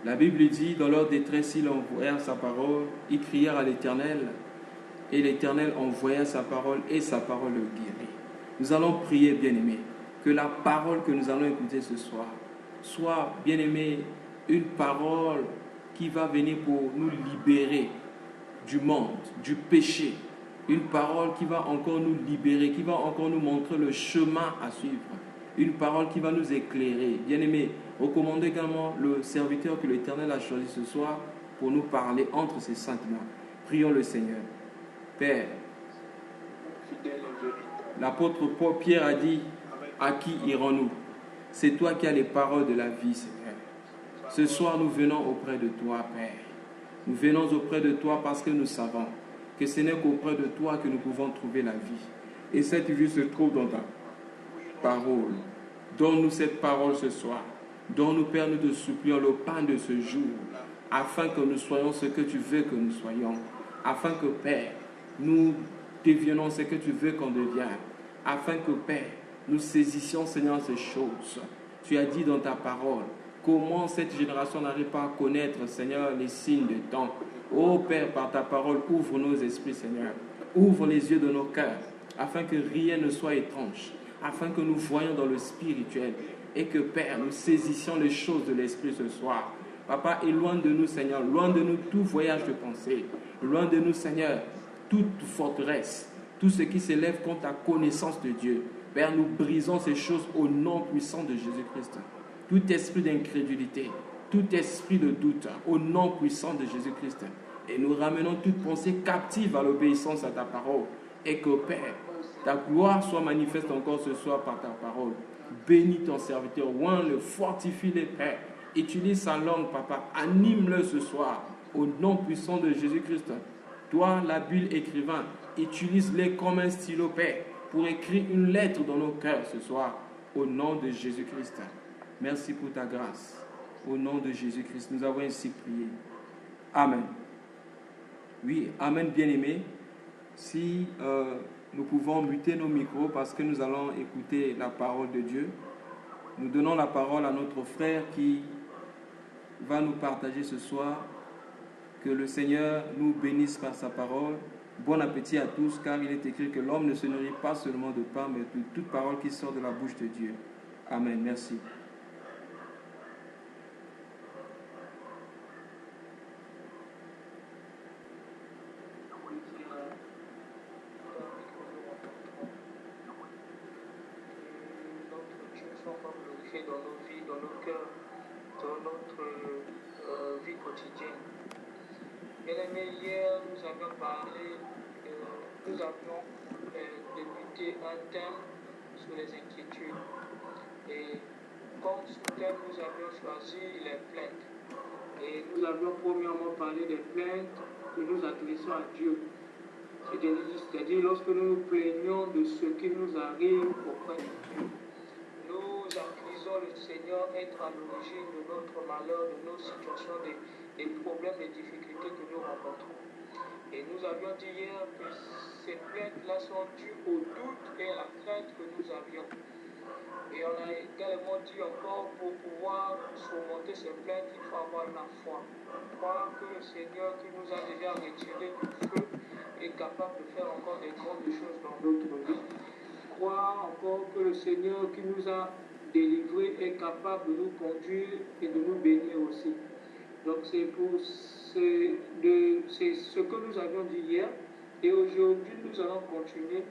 La Bible dit, dans leur détresse, ils envoyèrent sa parole, ils crièrent à l'Éternel, et l'Éternel envoya sa parole, et sa parole le guérit. Nous allons prier, bien-aimés, que la parole que nous allons écouter ce soir soit, bien-aimés, une parole qui va venir pour nous libérer du monde, du péché. Une parole qui va encore nous libérer, qui va encore nous montrer le chemin à suivre. Une parole qui va nous éclairer. Bien-aimés, recommandez également le serviteur que l'Éternel a choisi ce soir pour nous parler entre ses saintes mains. Prions le Seigneur. Père, l'apôtre Paul Pierre a dit, à qui irons-nous? C'est toi qui as les paroles de la vie, Seigneur. Ce soir, nous venons auprès de toi, Père. Nous venons auprès de toi parce que nous savons que ce n'est qu'auprès de toi que nous pouvons trouver la vie. Et cette vie se trouve dans ta parole. Donne-nous cette parole ce soir. Donne-nous, Père, nous te supplions le pain de ce jour, afin que nous soyons ce que tu veux que nous soyons. Afin que, Père, nous deviennons ce que tu veux qu'on devienne. Afin que, Père, nous saisissions, Seigneur, ces choses. Tu as dit dans ta parole, comment cette génération n'arrive pas à connaître, Seigneur, les signes de temps. Ô Père, par ta parole, ouvre nos esprits, Seigneur. Ouvre les yeux de nos cœurs, afin que rien ne soit étrange, afin que nous voyions dans le spirituel et que, Père, nous saisissions les choses de l'esprit ce soir. Papa, éloigne de nous, Seigneur, loin de nous tout voyage de pensée. Loin de nous, Seigneur, toute forteresse, tout ce qui s'élève contre ta connaissance de Dieu. Père, nous brisons ces choses au nom puissant de Jésus-Christ. Tout esprit d'incrédulité, tout esprit de doute, au nom puissant de Jésus-Christ. Et nous ramenons toute pensée captive à l'obéissance à ta parole. Et que, Père, ta gloire soit manifeste encore ce soir par ta parole. Bénis ton serviteur, oins-le, fortifie-le, Père. Utilise sa langue, Papa, anime-le ce soir, au nom puissant de Jésus-Christ. Toi, l'habile écrivain, utilise-le comme un stylo, Père, pour écrire une lettre dans nos cœurs ce soir, au nom de Jésus-Christ. Merci pour ta grâce. Au nom de Jésus-Christ, nous avons ainsi prié. Amen. Oui, Amen, bien-aimés. Si nous pouvons muter nos micros parce que nous allons écouter la parole de Dieu, nous donnons la parole à notre frère qui va nous partager ce soir. Que le Seigneur nous bénisse par sa parole. Bon appétit à tous, car il est écrit que l'homme ne se nourrit pas seulement de pain, mais de toute parole qui sort de la bouche de Dieu. Amen. Merci. Dans nos vies, dans nos cœurs, dans notre vie quotidienne. Bien-aimés, hier nous avions parlé, nous avions débuté un thème sur les inquiétudes. Et comme sous-thème, nous avions choisi les plaintes. Et nous avions premièrement parlé des plaintes que nous adressons à Dieu. C'est-à-dire lorsque nous nous plaignons de ce qui nous arrive auprès de Dieu. Nous accusons le Seigneur être à l'origine de notre malheur, de nos situations, des problèmes, des difficultés que nous rencontrons. Et nous avions dit hier que ces plaintes-là sont dues au doute et à la crainte que nous avions. Et on a également dit encore, pour pouvoir surmonter ces plaintes, il faut avoir la foi. Croire que le Seigneur qui nous a déjà retiré du feu est capable de faire encore des grandes choses dans notre vie. Croire encore que le Seigneur qui nous a délivrés est capable de nous conduire et de nous bénir aussi. Donc c'est ce que nous avions dit hier. Et aujourd'hui, nous allons continuer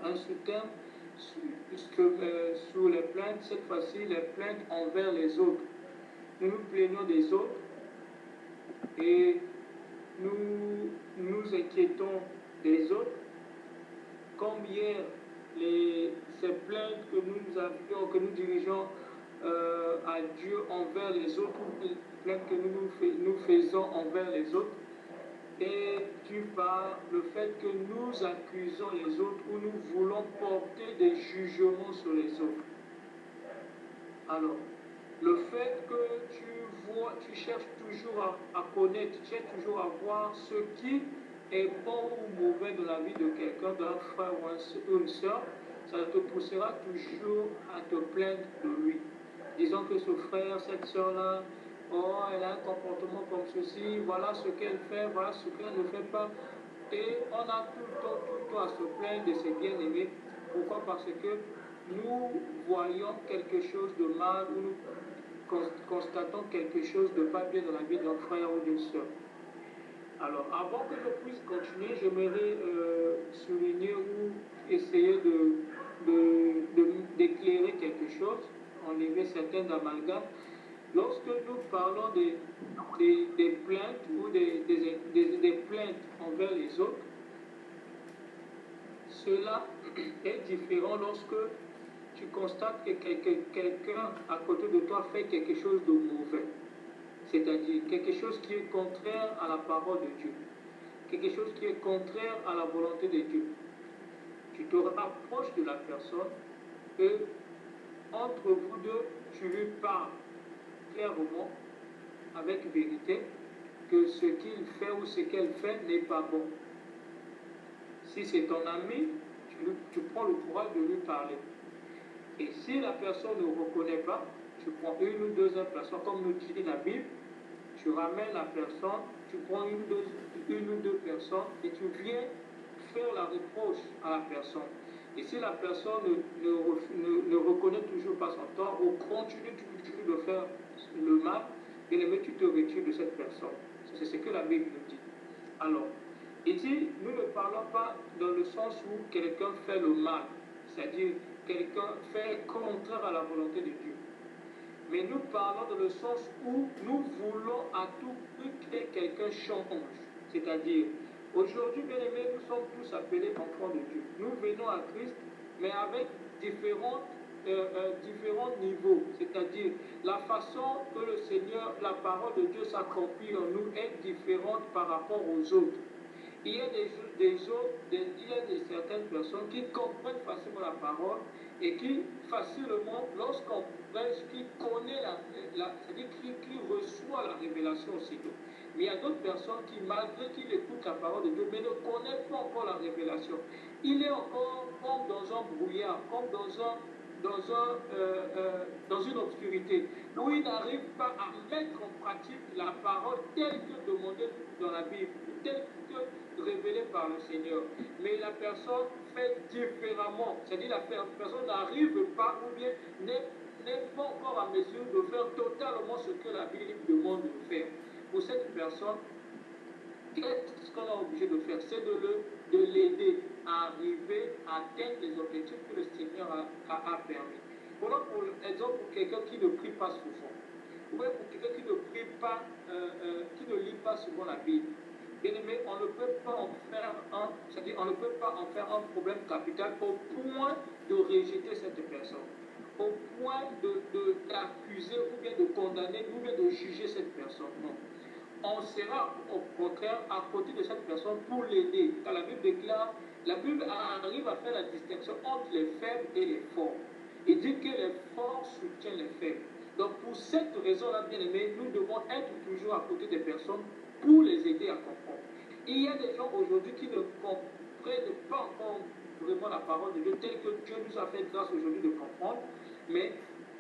un sous-thème sur les plaintes. Cette fois-ci, les plaintes envers les autres. Nous nous plaignons des autres et nous nous inquiétons des autres. Comme hier, ces plaintes que nous avions, que nous dirigeons à Dieu envers les autres, les plaintes que nous faisons envers les autres, et dû par le fait que nous accusons les autres ou nous voulons porter des jugements sur les autres. Alors, le fait que tu cherches toujours à connaître, tu cherches toujours à voir ce qui est bon ou mauvais dans la vie de quelqu'un, d'un frère ou une soeur, ça te poussera toujours à te plaindre de lui. Disons que ce frère, cette soeur-là oh, elle a un comportement comme ceci, voilà ce qu'elle fait, voilà ce qu'elle ne fait pas. Et on a tout le temps à se plaindre de ses bien-aimés. Pourquoi? Parce que nous voyons quelque chose de mal ou nous constatons quelque chose de pas bien dans la vie d'un frère ou d'une soeur. Alors, avant que je puisse continuer, j'aimerais souligner ou essayer d'éclairer quelque chose, enlever certains amalgames. Lorsque nous parlons des plaintes ou des plaintes envers les autres, cela est différent lorsque tu constates que quelqu'un à côté de toi fait quelque chose de mauvais, c'est-à-dire quelque chose qui est contraire à la parole de Dieu, quelque chose qui est contraire à la volonté de Dieu. Tu te rapproches de la personne et entre vous deux, tu lui parles clairement, avec vérité, que ce qu'il fait ou ce qu'elle fait n'est pas bon. Si c'est ton ami, tu prends le courage de lui parler. Et si la personne ne reconnaît pas, tu prends une ou deux personnes, comme nous dit la Bible, tu ramènes la personne, tu prends une ou deux personnes et tu viens faire la reproche à la personne. Et si la personne ne reconnaît toujours pas son tort ou continue toujours de faire le mal, et tu te retires de cette personne. C'est ce que la Bible nous dit. Alors, ici, nous ne parlons pas dans le sens où quelqu'un fait le mal, c'est-à-dire quelqu'un fait contraire à la volonté de Dieu. Mais nous parlons dans le sens où nous voulons à tout prix que quelqu'un change. C'est-à-dire, aujourd'hui, bien aimés, nous sommes tous appelés enfants de Dieu. Nous venons à Christ, mais avec différents niveaux. C'est-à-dire, la façon que le Seigneur, la parole de Dieu s'accomplit en nous est différente par rapport aux autres. Il y a certaines personnes qui comprennent facilement la parole et qui facilement, lorsqu'on prêche, qui connaît c'est-à-dire qui reçoit la révélation aussitôt. Mais il y a d'autres personnes qui, malgré qu'ils écoutent la parole de Dieu, mais ne connaissent pas encore la révélation. Il est encore comme dans un brouillard, comme dans une obscurité, où il n'arrive pas à mettre en pratique la parole telle que demandée dans la Bible, telle que révélée par le Seigneur. Mais la personne fait différemment, c'est-à-dire la personne n'arrive pas ou bien n'est pas encore en mesure de faire totalement ce que la Bible demande de faire. Pour cette personne, qu'est-ce qu'on est obligé de faire? C'est de l'aider à arriver à atteindre les objectifs que le Seigneur a permis. Voilà pour exemple pour quelqu'un qui ne prie pas souvent, ou bien pour quelqu'un qui ne prie pas, qui ne lit pas souvent la Bible. Bien aimé, on ne peut pas en faire on ne peut pas en faire un problème capital au point de rejeter cette personne, au point d'accuser ou bien de condamner ou bien de juger cette personne. Non. On sera au contraire à côté de cette personne pour l'aider. Car la Bible déclare, la Bible arrive à faire la distinction entre les faibles et les forts. Il dit que les forts soutiennent les faibles. Donc pour cette raison-là, bien aimé, nous devons être toujours à côté des personnes pour les aider à comprendre. Il y a des gens aujourd'hui qui ne comprennent pas encore vraiment la parole de Dieu telle que Dieu nous a fait grâce aujourd'hui de comprendre, mais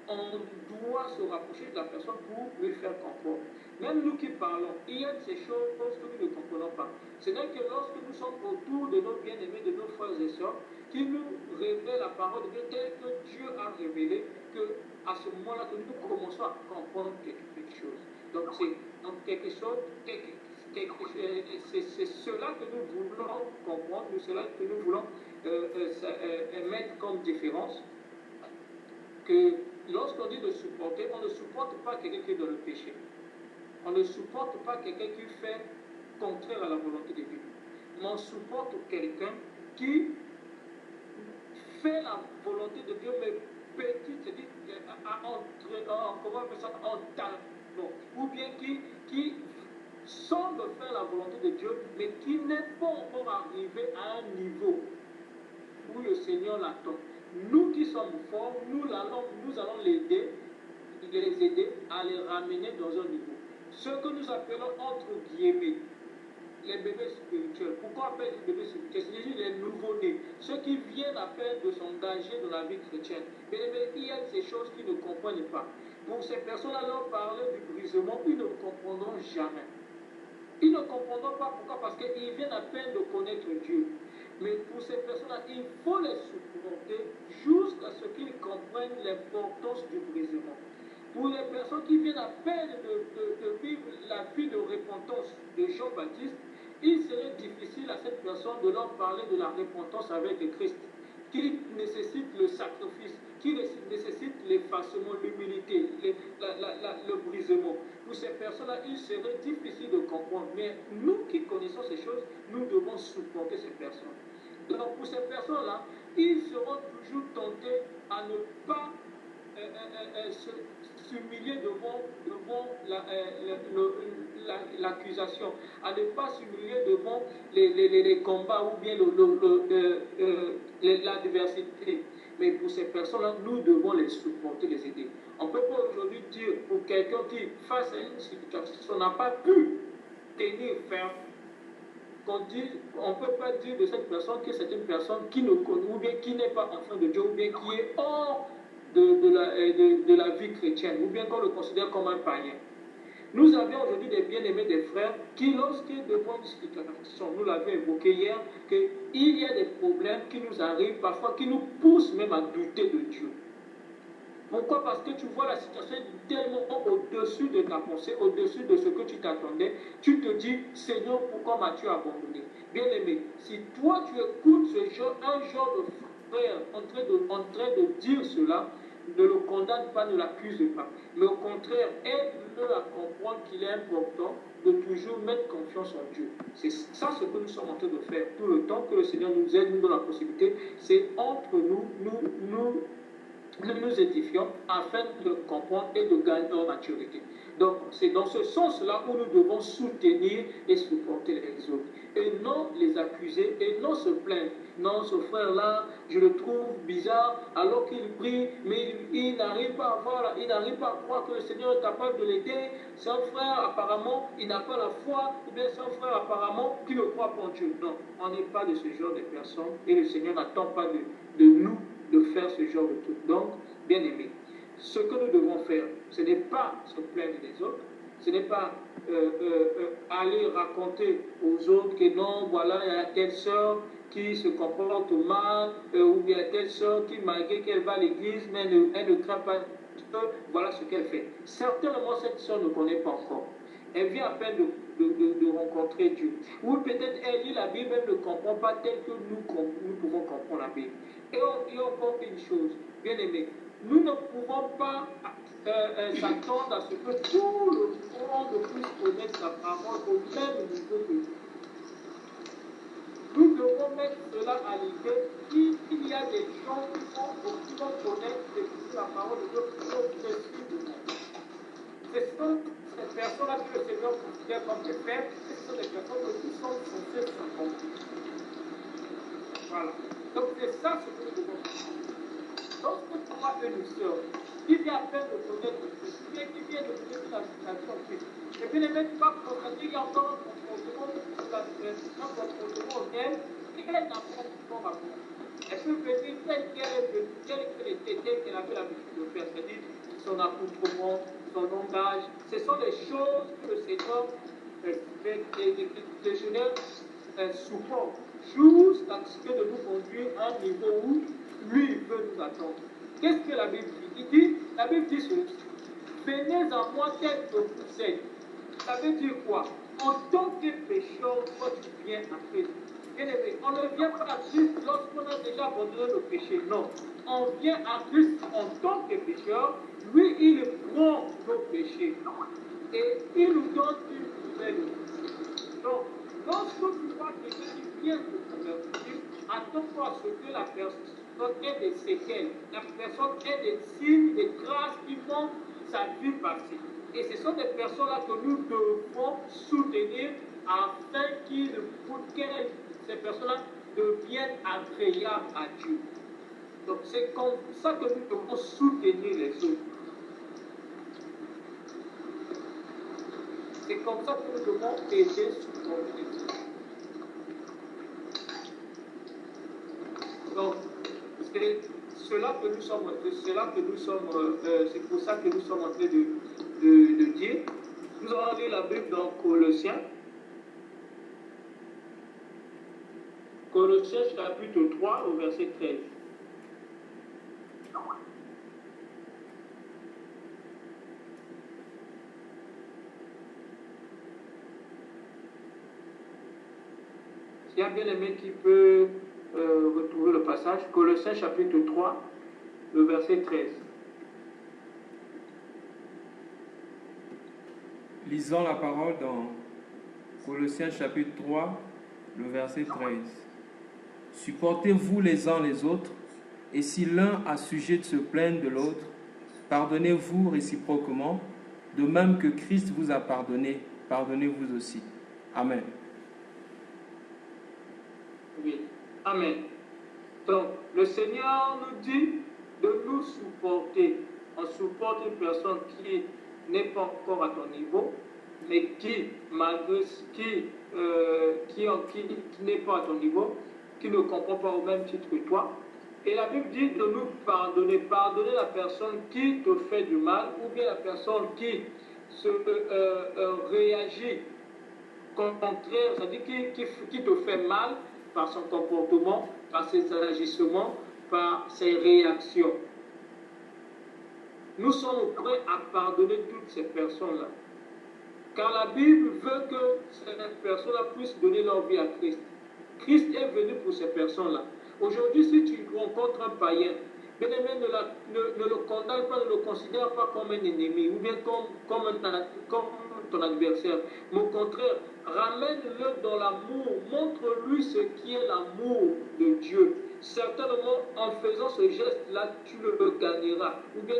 on doit se rapprocher de la personne pour lui faire comprendre. Même nous qui parlons, il y a ces choses que nous ne comprenons pas. Ce n'est que lorsque nous sommes autour de nos bien-aimés, de nos frères et sœurs, qui nous révèlent la parole de Dieu telle que Dieu a révélé, que à ce moment-là que nous commençons à comprendre quelque chose. Donc c'est quelque chose, c'est cela que nous voulons comprendre, c'est cela que nous voulons mettre comme différence, que lorsqu'on dit de supporter, on ne supporte pas quelqu'un qui est dans le péché. On ne supporte pas quelqu'un qui fait contraire à la volonté de Dieu. Mais on supporte quelqu'un qui fait la volonté de Dieu, mais petite, c'est-à-dire en talent, ou bien qui semble faire la volonté de Dieu, mais qui n'est pas encore arrivé à un niveau où le Seigneur l'attend. Nous qui sommes forts, nous allons les aider à les ramener dans un niveau. Ce que nous appelons entre guillemets les bébés spirituels. Pourquoi appeler les bébés spirituels? C'est les nouveau-nés, ceux qui viennent à peine de s'engager dans la vie chrétienne. Mais il y a ces choses qu'ils ne comprennent pas. Pour ces personnes-là, leur parler du brisement, ils ne comprendront jamais. Ils ne comprendront pas pourquoi, parce qu'ils viennent à peine de connaître Dieu. Mais pour ces personnes-là, il faut les supporter jusqu'à ce qu'ils comprennent l'importance du brisement. Pour les personnes qui viennent à peine de vivre la vie de repentance de Jean-Baptiste, il serait difficile à cette personne de leur parler de la repentance avec le Christ, qui nécessite le sacrifice, qui nécessite l'effacement, l'humilité, le brisement. Pour ces personnes-là, il serait difficile de comprendre. Mais nous qui connaissons ces choses, nous devons supporter ces personnes. Donc pour ces personnes-là, ils seront toujours tentés à ne pas s'humilier devant l'accusation, à ne pas s'humilier devant les combats ou bien l'adversité. Mais pour ces personnes-là, nous devons les supporter, les aider. On ne peut pas aujourd'hui dire pour quelqu'un qui, face à une situation, n'a pas pu tenir ferme, on ne peut pas dire de cette personne que c'est une personne qui ne connaît, ou bien qui n'est pas enfant de Dieu, ou bien qui est hors de la vie chrétienne, ou bien qu'on le considère comme un païen. Nous avions aujourd'hui des bien-aimés, des frères, qui, lorsqu'ils devant une situation, nous l'avions évoqué hier, qu'il y a des problèmes qui nous arrivent, parfois qui nous poussent même à douter de Dieu. Pourquoi? Parce que tu vois la situation tellement au-dessus de ta pensée, au-dessus de ce que tu t'attendais. Tu te dis, Seigneur, pourquoi m'as-tu abandonné? Bien-aimé, si toi tu écoutes un genre de frère en train de dire cela, ne le condamne pas, ne l'accuse pas. Mais au contraire, aide-le à comprendre qu'il est important de toujours mettre confiance en Dieu. C'est ça ce que nous sommes en train de faire. Tout le temps que le Seigneur nous aide, nous donne la possibilité, c'est entre nous édifions afin de comprendre et de gagner en maturité. Donc, c'est dans ce sens-là où nous devons soutenir et supporter les autres. Et non les accuser et non se plaindre. Non, ce frère-là, je le trouve bizarre alors qu'il prie, mais il n'arrive pas à croire que le Seigneur est capable de l'aider. C'est un frère, apparemment, il n'a pas la foi, ou bien c'est un frère, apparemment, qui ne croit pas en Dieu. Non, on n'est pas de ce genre de personnes et le Seigneur n'attend pas de nous de faire ce genre de truc. Donc, bien aimé, ce que nous devons faire, ce n'est pas se plaindre des autres, ce n'est pas aller raconter aux autres que non, voilà, il y a telle sœur qui se comporte mal, ou il y a telle sœur qui, malgré qu'elle va à l'église, mais elle ne craint pas, voilà ce qu'elle fait. Certainement, cette sœur ne connaît pas encore. Elle vient à peine de rencontrer Dieu. Ou peut-être elle lit la Bible, elle ne comprend pas tel que nous pouvons comprendre la Bible. Et encore une chose, bien aimé, nous ne pouvons pas s'attendre à ce que tout le monde puisse connaître sa parole au même niveau que nous. Nous devons mettre cela à l'idée qu'il y a des gens qui vont connaître la parole de Dieu progressivement. Ce sont ces personnes-là que le Seigneur considère comme des faibles, ce sont des personnes qui sont censées s'accomplir. Voilà. Donc c'est ça ce que nous devons faire. Lorsque tu vois une sœur qui vient à peine de connaître Dieu, qui vient de connaître la situation de Dieu, et puis ne mettre pas pour dire qu'il y a encore un comportement d'elle qu'elle n'a pas encore appris. Elle peut venir telle qu'elle était, qu'elle avait l'habitude de faire, c'est-à-dire son accoutrement, son langage. Ce sont des choses que le Seigneur supporte jusqu'à ce que de nous conduire à un niveau où lui veut nous attendre. Qu'est-ce que la Bible dit? La Bible dit ceci: venez à moi tel que vous êtes. Ça veut dire quoi? En tant que pécheur, toi tu viens à Christ. On ne vient pas à Christ lorsqu'on a déjà abandonné le péché. Non. On vient à Christ en tant que pécheur. Lui, il prend nos péchés. Et il nous donne une nouvelle vie. Donc, lorsque tu vois quelqu'un qui vient de convertir, attends-toi à ce que la personne ait des séquelles. La personne ait des signes, des traces qui montrent sa vie passée. Et ce sont des personnes-là que nous devons soutenir afin que ces personnes-là deviennent agréables à Dieu. Donc c'est comme ça que nous devons soutenir les autres. C'est comme ça que nous devons aider, supporter les autres. Donc, c'est cela que nous sommes, c'est pour ça que nous sommes en train de dire. Nous allons lire la Bible dans Colossiens. Colossiens chapitre 3 au verset 13. S'il y a bien aimé qui peut retrouver le passage, Colossiens chapitre 3, le verset 13. Lisons la parole dans Colossiens chapitre 3, le verset 13. Supportez-vous les uns les autres, et si l'un a sujet de se plaindre de l'autre, pardonnez-vous réciproquement, de même que Christ vous a pardonné, pardonnez-vous aussi. Amen. Oui, amen. Donc, le Seigneur nous dit de nous supporter. On supporte une personne qui n'est pas encore à ton niveau, mais qui, malgré qui n'est pas à ton niveau, qui ne comprend pas au même titre que toi. Et la Bible dit de nous pardonner. Pardonner la personne qui te fait du mal, ou bien la personne qui réagit contraire, c'est-à-dire qui te fait mal par son comportement, par ses agissements, par ses réactions. Nous sommes prêts à pardonner toutes ces personnes-là. Car la Bible veut que ces personnes-là puissent donner leur vie à Christ. Christ est venu pour ces personnes-là. Aujourd'hui, si tu rencontres un païen, bien-aimé, ne le condamne pas, ne le considère pas comme un ennemi ou bien comme ton adversaire. Mais au contraire, ramène-le dans l'amour, montre-lui ce qui est l'amour de Dieu. Certainement, en faisant ce geste-là, tu le gagneras. Ou bien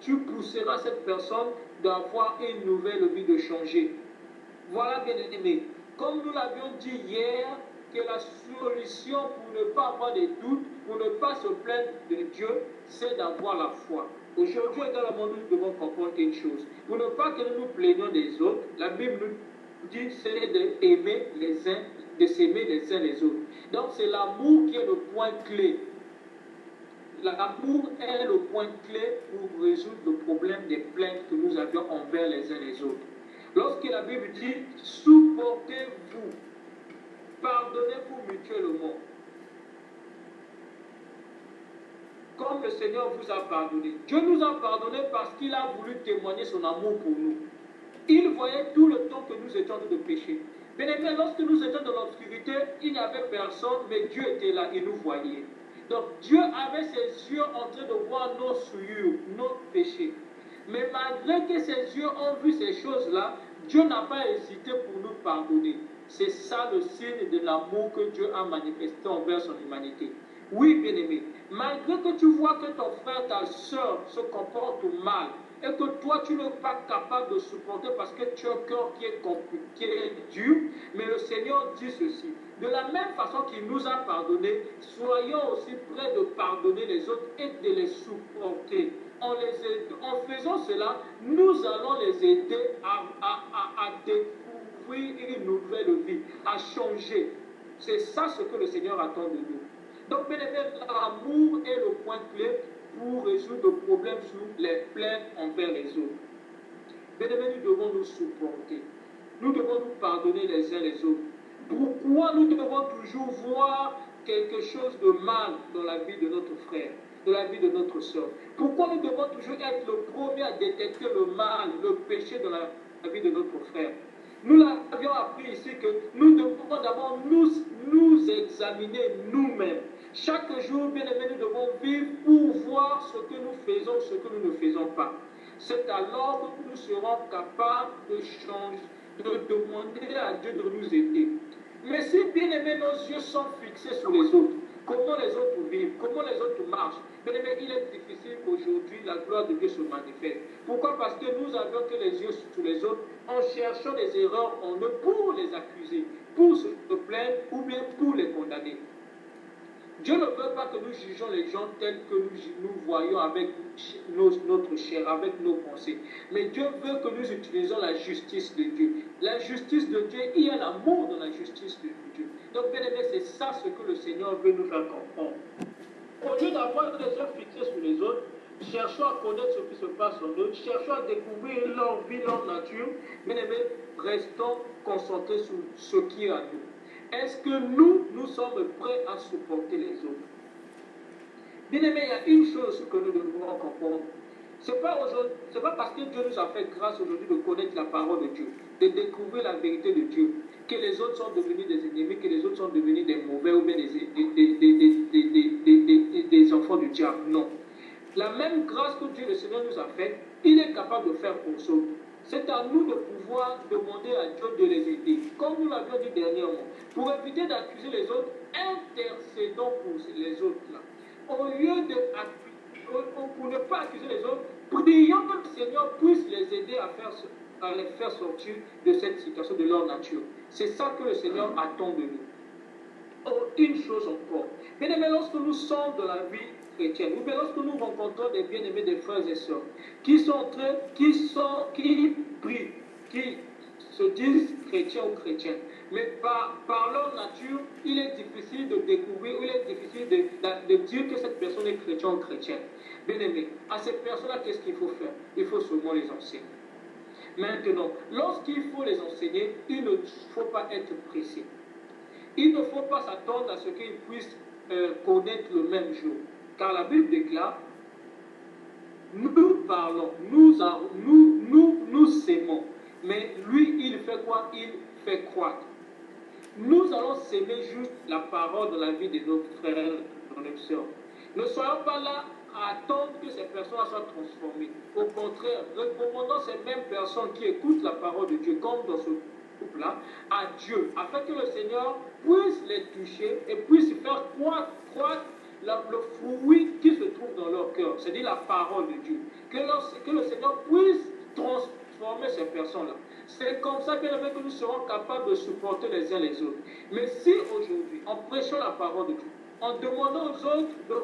tu pousseras cette personne d'avoir une nouvelle vie, de changer. Voilà, bien-aimé. Comme nous l'avions dit hier, que la solution pour ne pas avoir des doutes, pour ne pas se plaindre de Dieu, c'est d'avoir la foi. Aujourd'hui, également, nous devons comprendre une chose. Pour ne pas que nous nous plaignions des autres, la Bible nous dit c'est d'aimer les uns, de s'aimer les uns les autres. Donc, c'est l'amour qui est le point clé. L'amour est le point clé pour résoudre le problème des plaintes que nous avions envers les uns les autres. Lorsque la Bible dit « supportez-vous », pardonnez-vous mutuellement. Comme le Seigneur vous a pardonné. Dieu nous a pardonné parce qu'il a voulu témoigner son amour pour nous. Il voyait tout le temps que nous étions en train de pécher. Bien aimé, lorsque nous étions dans l'obscurité, il n'y avait personne, mais Dieu était là et nous voyait. Donc Dieu avait ses yeux en train de voir nos souillures, nos péchés. Mais malgré que ses yeux ont vu ces choses-là, Dieu n'a pas hésité pour nous pardonner. C'est ça le signe de l'amour que Dieu a manifesté envers son humanité. Oui, bien-aimé, malgré que tu vois que ton frère, ta soeur se comportent mal, et que toi, tu n'es pas capable de supporter parce que tu as un cœur qui est dur, mais le Seigneur dit ceci. De la même façon qu'il nous a pardonné, soyons aussi prêts de pardonner les autres et de les supporter. En faisant cela, nous allons les aider à découvrir une nouvelle vie, à changer. C'est ça ce que le Seigneur attend de nous. Donc, bien aimé, l'amour est le point clé pour résoudre le problème sur les plaintes envers les autres. Bien aimé, nous devons nous supporter. Nous devons nous pardonner les uns les autres. Pourquoi nous devons toujours voir quelque chose de mal dans la vie de notre frère, dans la vie de notre soeur? Pourquoi nous devons toujours être le premier à détecter le mal, le péché dans la vie de notre frère? Nous l'avions appris ici que nous devons d'abord nous examiner nous-mêmes. Chaque jour, bien aimé, nous devons vivre pour voir ce que nous faisons, ce que nous ne faisons pas. C'est alors que nous serons capables de changer, de demander à Dieu de nous aider. Mais si, bien aimé, nos yeux sont fixés sur les autres, comment les autres vivent, comment les autres marchent, bien aimé, il est difficile qu'aujourd'hui la gloire de Dieu se manifeste. Pourquoi? Parce que nous avons que les yeux sur les autres en cherchant des erreurs en eux pour les accuser, pour se plaindre ou bien pour les condamner. Dieu ne veut pas que nous jugeons les gens tels que nous voyons avec notre chair, avec nos pensées. Mais Dieu veut que nous utilisions la justice de Dieu. La justice de Dieu, il y a l'amour dans la justice de Dieu. Donc, bien aimé, c'est ça ce que le Seigneur veut nous faire comprendre. Au lieu d'avoir les yeux fixés sur les autres, cherchons à connaître ce qui se passe en eux, cherchons à découvrir leur vie, leur nature. Bien aimés, restons concentrés sur ce qui est à nous. Est-ce que nous sommes prêts à supporter les autres? Bien aimés, il y a une chose que nous devons comprendre. Ce n'est pas parce que Dieu nous a fait grâce aujourd'hui de connaître la parole de Dieu, de découvrir la vérité de Dieu, que les autres sont devenus des ennemis, que les autres sont devenus des mauvais ou bien des enfants du diable. Non. La même grâce que Dieu le Seigneur nous a faite, il est capable de faire pour autres. C'est à nous de pouvoir demander à Dieu de les aider. Comme nous l'avions dit dernièrement, pour éviter d'accuser les autres, intercédons pour les autres là. Au lieu pour ne pas accuser les autres, prions que le Seigneur puisse les aider à les faire sortir de cette situation, de leur nature. C'est ça que le Seigneur attend de nous. Oh, une chose encore. Bien-aimés, lorsque nous sommes dans la vie chrétienne, ou bien lorsque nous rencontrons des bien-aimés, des frères et sœurs, qui prient, qui se disent chrétiens ou chrétiennes, mais par leur nature, il est difficile de découvrir, il est difficile de dire que cette personne est chrétienne ou chrétienne. Bien-aimés, à ces personnes-là, qu'est-ce qu'il faut faire? Il faut seulement les enseigner. Maintenant, lorsqu'il faut les enseigner, il ne faut pas être pressé. Il ne faut pas s'attendre à ce qu'ils puissent connaître le même jour. Car la Bible déclare, nous parlons, nous s'aimons. Mais lui, il fait quoi? Il fait croître. Nous allons s'aimer juste la parole de la vie de nos frères et de nos sœurs. Ne soyons pas là à attendre que ces personnes soient transformées. Au contraire, recommandons ces mêmes personnes qui écoutent la parole de Dieu, comme dans ce couple-là, à Dieu, afin que le Seigneur puisse les toucher et puisse faire croître le fruit qui se trouve dans leur cœur, c'est-à-dire la parole de Dieu. Que le Seigneur puisse transformer ces personnes-là. C'est comme ça, bien aimé, que nous serons capables de supporter les uns les autres. Mais si aujourd'hui, en prêchant la parole de Dieu, en demandant aux autres de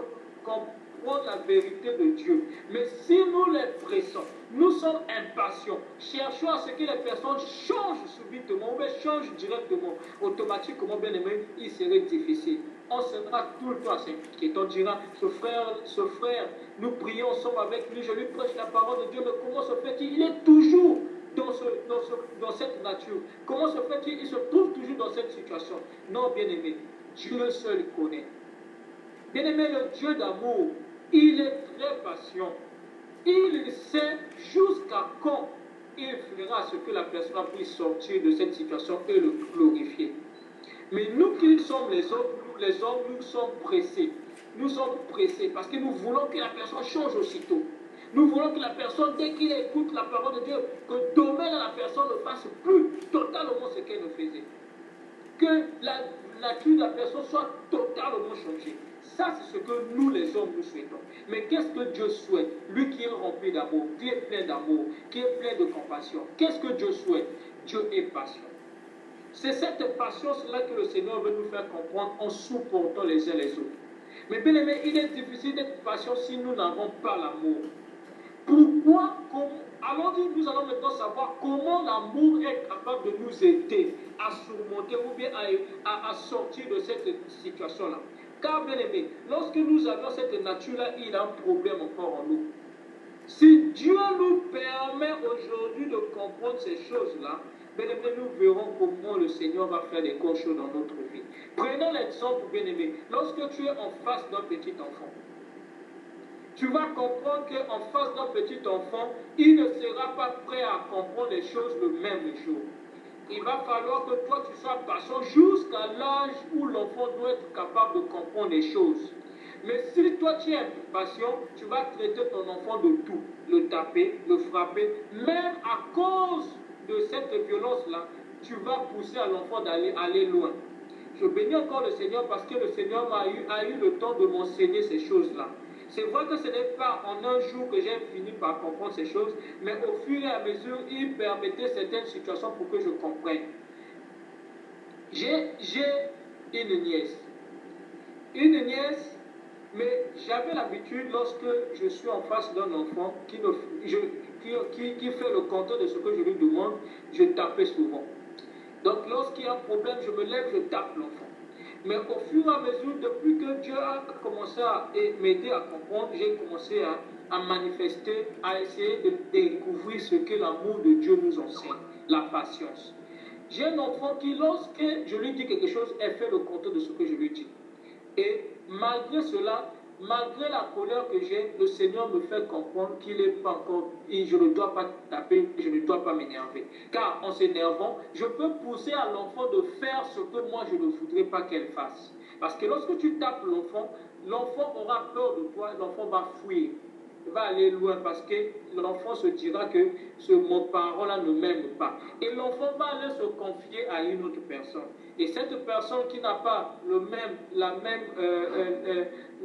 comprendre la vérité de Dieu, mais si nous les pressons, nous sommes impatients, cherchons à ce que les personnes changent subitement, ou bien changent directement, automatiquement, bien aimé, il serait difficile. On sera tout le temps s'inquiéter. On dira, ce frère, nous prions ensemble avec lui, je lui prêche la parole de Dieu, mais comment se fait-il? Il est toujours dans cette nature. Comment se fait-il? Il se trouve toujours dans cette situation. Non, bien aimé, Dieu seul connaît. Bien aimé, le Dieu d'amour, il est très patient. Il sait jusqu'à quand il fera ce que la personne puisse sortir de cette situation et le glorifier. Mais nous qui sommes les hommes, nous sommes pressés. Nous sommes pressés parce que nous voulons que la personne change aussitôt. Nous voulons que la personne, dès qu'il écoute la parole de Dieu, que demain la personne ne fasse plus totalement ce qu'elle ne faisait. Que la nature de la personne soit totalement changée. Ça, c'est ce que nous, les hommes, nous souhaitons. Mais qu'est-ce que Dieu souhaite? Lui qui est rempli d'amour, qui est plein d'amour, qui est plein de compassion. Qu'est-ce que Dieu souhaite? Dieu est patient. C'est cette patience-là que le Seigneur veut nous faire comprendre en supportant les uns les autres. Mais bien aimé, il est difficile d'être patient si nous n'avons pas l'amour. Pourquoi? Allons-y, nous allons maintenant savoir comment l'amour est capable de nous aider à surmonter ou bien à sortir de cette situation-là. Car bien aimé, lorsque nous avons cette nature-là, il y a un problème encore en nous. Si Dieu nous permet aujourd'hui de comprendre ces choses-là, bien aimé, nous verrons comment le Seigneur va faire des grandes choses dans notre vie. Prenons l'exemple, bien aimé, lorsque tu es en face d'un petit enfant, tu vas comprendre qu'en face d'un petit enfant, il ne sera pas prêt à comprendre les choses le même jour. Il va falloir que toi tu sois patient jusqu'à l'âge où l'enfant doit être capable de comprendre les choses. Mais si toi tu es impatient, tu vas traiter ton enfant de tout, le taper, le frapper, même à cause de cette violence-là, tu vas pousser à l'enfant d'aller loin. Je bénis encore le Seigneur parce que le Seigneur a eu le temps de m'enseigner ces choses-là. C'est vrai que ce n'est pas en un jour que j'ai fini par comprendre ces choses, mais au fur et à mesure, il permettait certaines situations pour que je comprenne. J'ai une nièce. Une nièce, mais j'avais l'habitude, lorsque je suis en face d'un enfant qui fait le contraire de ce que je lui demande, je tapais souvent. Donc lorsqu'il y a un problème, je me lève, je tape l'enfant. Mais au fur et à mesure, depuis que Dieu a commencé à m'aider à comprendre, j'ai commencé à manifester, à essayer de découvrir ce que l'amour de Dieu nous enseigne, la patience. J'ai un enfant qui, lorsque je lui dis quelque chose, elle fait le contraire de ce que je lui dis. Et malgré cela, malgré la colère que j'ai, le Seigneur me fait comprendre qu'il n'est pas encore, et je ne dois pas taper, je ne dois pas m'énerver. Car en s'énervant, je peux pousser à l'enfant de faire ce que moi je ne voudrais pas qu'elle fasse. Parce que lorsque tu tapes l'enfant, l'enfant aura peur de toi, l'enfant va fuir, va aller loin parce que l'enfant se dira que mon parent-là ne m'aime pas. Et l'enfant va aller se confier à une autre personne. Et cette personne qui n'a pas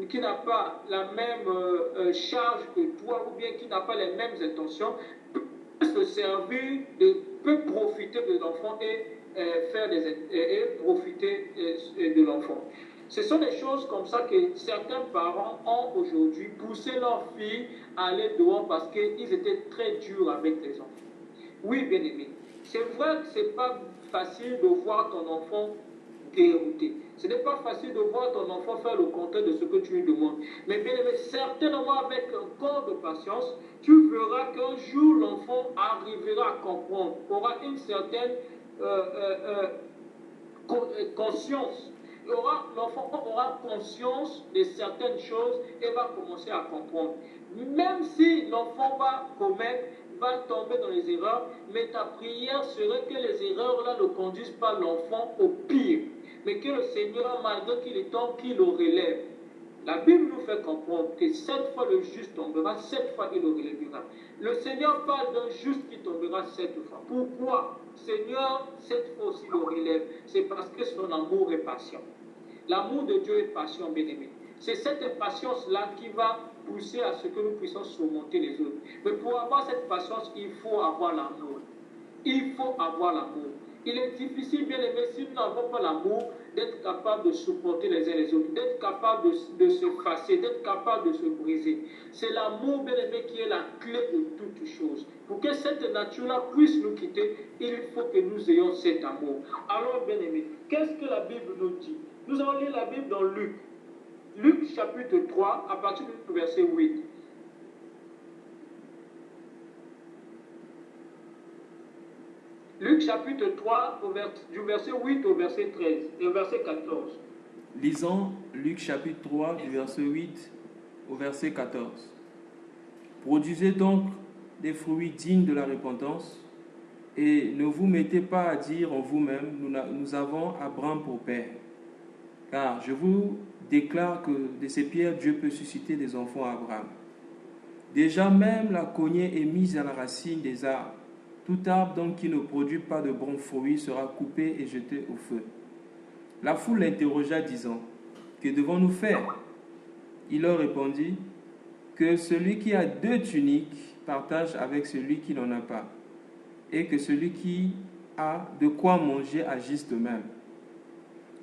qui n'a pas la même charge que toi, ou bien qui n'a pas les mêmes intentions, peut se servir, peut profiter de l'enfant et profiter de l'enfant. Ce sont des choses comme ça que certains parents ont aujourd'hui poussé leurs filles à aller dehors parce qu'ils étaient très durs avec les enfants. Oui, bien aimé, c'est vrai que ce n'est pas facile de voir ton enfant dérouté. Ce n'est pas facile de voir ton enfant faire le contraire de ce que tu lui demandes. Mais bien aimé, certainement avec un corps de patience, tu verras qu'un jour l'enfant arrivera à comprendre, aura une certaine conscience. L'enfant aura conscience de certaines choses et va commencer à comprendre. Même si l'enfant va tomber dans les erreurs, mais ta prière serait que les erreurs-là ne conduisent pas l'enfant au pire, mais que le Seigneur, malgré qu'il est temps, qu'il le relève. La Bible nous fait comprendre que 7 fois le juste tombera, 7 fois il le relèvera. Le Seigneur parle d'un juste qui tombera 7 fois. Pourquoi? Seigneur, 7 fois aussi le relève. C'est parce que son amour est patient. L'amour de Dieu est patient, bien-aimé. C'est cette patience-là qui va pousser à ce que nous puissions surmonter les autres. Mais pour avoir cette patience, il faut avoir l'amour. Il faut avoir l'amour. Il est difficile, bien aimé, si nous n'avons pas l'amour, d'être capable de supporter les uns les autres, d'être capable de se fasser, d'être capable de se briser. C'est l'amour, bien aimé, qui est la clé de toutes choses. Pour que cette nature-là puisse nous quitter, il faut que nous ayons cet amour. Alors, bien aimé, qu'est-ce que la Bible nous dit? Nous allons lire la Bible dans Luc. Luc chapitre 3, à partir du verset 8. Luc chapitre 3, du verset 8 au verset 13 et au verset 14. Lisons Luc chapitre 3, du verset 8 au verset 14. Produisez donc des fruits dignes de la repentance, et ne vous mettez pas à dire en vous-même, nous avons Abraham pour père. Car je vous déclare que de ces pierres, Dieu peut susciter des enfants à Abraham. Déjà même la cognée est mise à la racine des arbres. Tout arbre donc qui ne produit pas de bons fruits sera coupé et jeté au feu. La foule l'interrogea disant, que devons-nous faire? Il leur répondit, que celui qui a 2 tuniques partage avec celui qui n'en a pas, et que celui qui a de quoi manger agisse de même.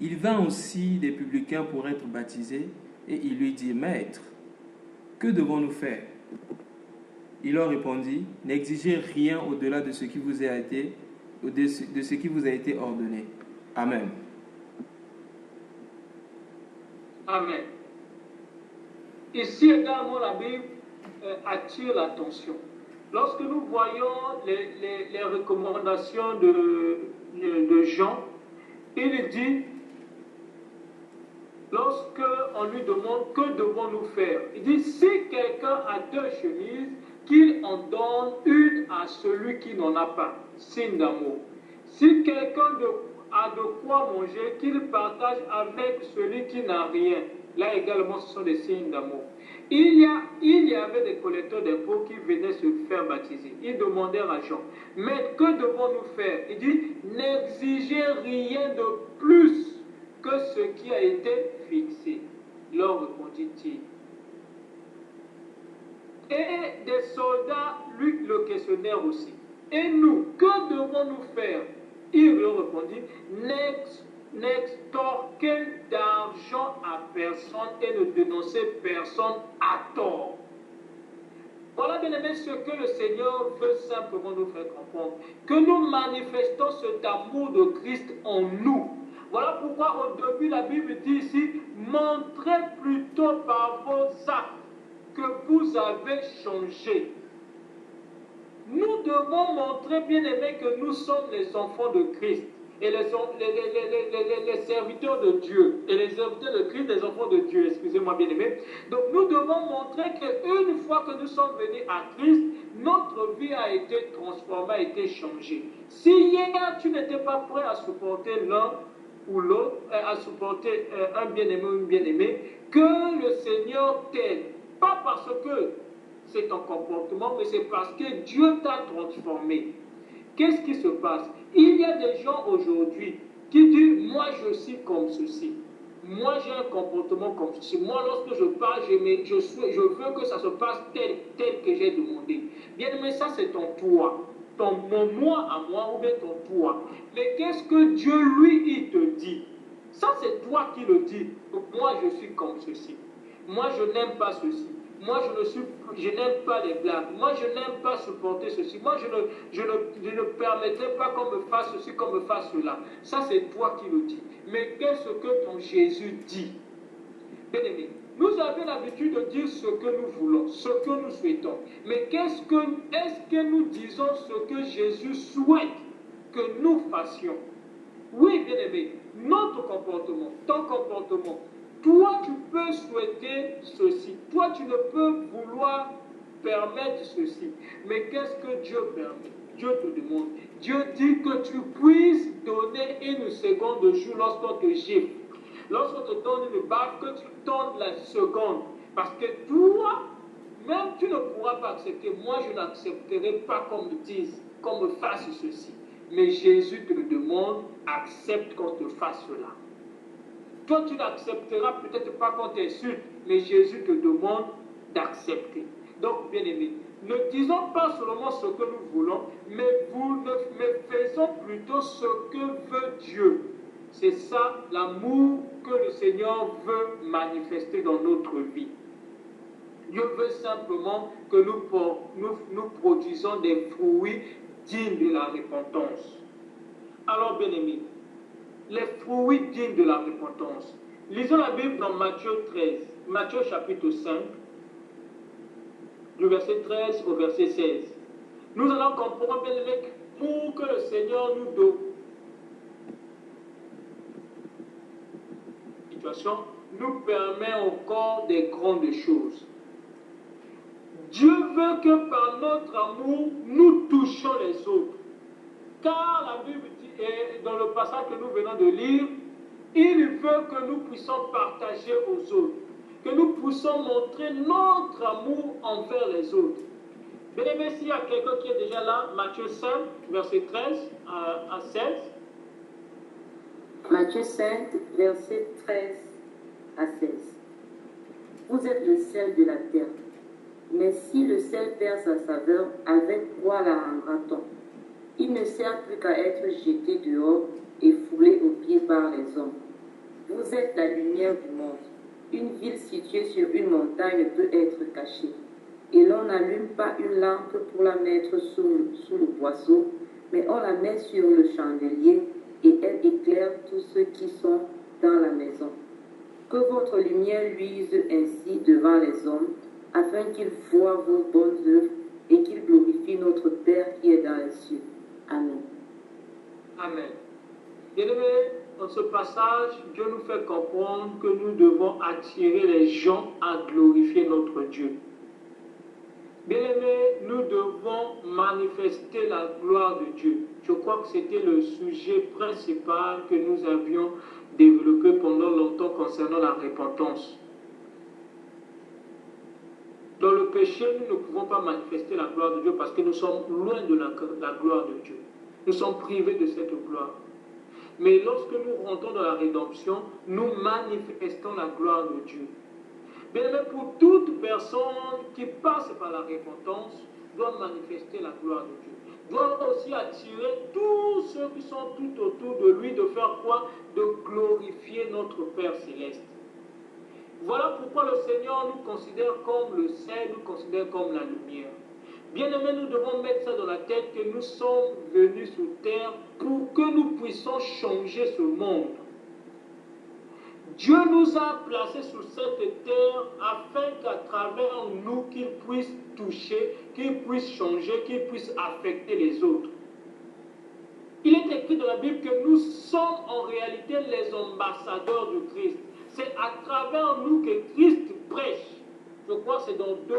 Il vint aussi des publicains pour être baptisés, et il lui dit, Maître, que devons-nous faire? Il leur répondit, n'exigez rien au-delà de ce qui vous a été, ordonné. Amen. Amen. Ici également, la Bible attire l'attention. Lorsque nous voyons les recommandations de Jean, il dit, lorsque on lui demande que devons-nous faire, il dit, si quelqu'un a 2 chemises, qu'il en donne une à celui qui n'en a pas, signe d'amour. Si quelqu'un a de quoi manger, qu'il partage avec celui qui n'a rien. Là également, ce sont des signes d'amour. Il y avait des collecteurs d'impôts qui venaient se faire baptiser. Ils demandèrent à Jean, mais que devons-nous faire? Il dit, n'exigez rien de plus que ce qui a été fixé. Leur répondit-il. Et des soldats lui le questionnèrent aussi. Et nous, que devons-nous faire? Il leur répondit, n'extorquez d'argent à personne et ne dénoncez personne à tort. Voilà, bien aimé, ce que le Seigneur veut simplement nous faire comprendre. Que nous manifestons cet amour de Christ en nous. Voilà pourquoi au début la Bible dit ici, montrez plutôt par vos actes que vous avez changé. Nous devons montrer, bien aimés, que nous sommes les enfants de Christ et les serviteurs de Dieu. Et les serviteurs de Christ, les enfants de Dieu, excusez-moi bien aimés. Donc nous devons montrer qu'une fois que nous sommes venus à Christ, notre vie a été transformée, a été changée. Si hier tu n'étais pas prêt à supporter l'un ou l'autre, à supporter un bien-aimé ou une bien-aimée, que le Seigneur t'aide. Pas parce que c'est ton comportement, mais c'est parce que Dieu t'a transformé. Qu'est-ce qui se passe? Il y a des gens aujourd'hui qui disent, moi je suis comme ceci. Moi j'ai un comportement comme ceci. Moi lorsque je parle, je veux que ça se passe tel que j'ai demandé. Bien aimé, ça c'est ton toi. Mon moi à moi ou bien ton toi. Mais qu'est-ce que Dieu lui, il te dit? Ça c'est toi qui le dis. Donc, moi je suis comme ceci. Moi je n'aime pas ceci. Moi, je n'aime pas les blagues. Moi, je n'aime pas supporter ceci. Moi, je ne permettrai pas qu'on me fasse ceci, qu'on me fasse cela. Ça, c'est toi qui le dis. Mais qu'est-ce que ton Jésus dit? Bien-aimé, nous avons l'habitude de dire ce que nous voulons, ce que nous souhaitons. Mais est-ce que nous disons ce que Jésus souhaite que nous fassions? Oui, bien-aimé, notre comportement, ton comportement, toi, tu peux souhaiter ceci. Toi, tu ne peux vouloir permettre ceci. Mais qu'est-ce que Dieu permet? Dieu te demande. Dieu dit que tu puisses donner une seconde de jour lorsqu'on te gifle. Lorsqu'on te donne une baffe, que tu donnes la seconde. Parce que toi, même tu ne pourras pas accepter. Moi, je n'accepterai pas qu'on me dise, qu'on me fasse ceci. Mais Jésus te le demande, accepte qu'on te fasse cela. Toi, tu n'accepteras peut-être pas qu'on t'insulte, mais Jésus te demande d'accepter. Donc, bien-aimés, ne disons pas seulement ce que nous voulons, mais faisons plutôt ce que veut Dieu. C'est ça l'amour que le Seigneur veut manifester dans notre vie. Dieu veut simplement que nous produisons des fruits dignes de la repentance. Alors, bien-aimés, les fruits dignes de la repentance. Lisons la Bible dans Matthieu 13, Matthieu chapitre 5, du verset 13 au verset 16. Nous allons comprendre, bien aimé, pour que le Seigneur nous donne situation, nous permet encore des grandes choses. Dieu veut que par notre amour, nous touchions les autres. Car la Bible dit, et dans le passage que nous venons de lire, il veut que nous puissions partager aux autres, que nous puissions montrer notre amour envers les autres. Bien aimé, s'il y a quelqu'un qui est déjà là, Matthieu 5, verset 13 à 16. Matthieu 5, verset 13 à 16. Vous êtes le sel de la terre. Mais si le sel perd sa saveur, avec quoi la rendra-t-on? Il ne sert plus qu'à être jeté dehors et foulé aux pieds par les hommes. Vous êtes la lumière du monde. Une ville située sur une montagne ne peut être cachée. Et l'on n'allume pas une lampe pour la mettre sous le boisseau, mais on la met sur le chandelier et elle éclaire tous ceux qui sont dans la maison. Que votre lumière luise ainsi devant les hommes, afin qu'ils voient vos bonnes œuvres et qu'ils glorifient notre Père qui est dans les cieux. Amen. Amen. Bien-aimés, dans ce passage, Dieu nous fait comprendre que nous devons attirer les gens à glorifier notre Dieu. Bien-aimés, nous devons manifester la gloire de Dieu. Je crois que c'était le sujet principal que nous avions développé pendant longtemps concernant la repentance. Dans le péché, nous ne pouvons pas manifester la gloire de Dieu parce que nous sommes loin de la gloire de Dieu. Nous sommes privés de cette gloire. Mais lorsque nous rentrons dans la rédemption, nous manifestons la gloire de Dieu. Bien aimé, pour toute personne qui passe par la repentance, doit manifester la gloire de Dieu. Doit aussi attirer tous ceux qui sont tout autour de lui, de faire quoi? De glorifier notre Père Céleste. Voilà pourquoi le Seigneur nous considère comme le sel, nous considère comme la lumière. Bien aimé, nous devons mettre ça dans la tête que nous sommes venus sur terre pour que nous puissions changer ce monde. Dieu nous a placés sur cette terre afin qu'à travers nous, qu'il puisse toucher, qu'il puisse changer, qu'il puisse affecter les autres. Il est écrit dans la Bible que nous sommes en réalité les ambassadeurs du Christ. C'est à travers nous que Christ prêche. Je crois que c'est dans 2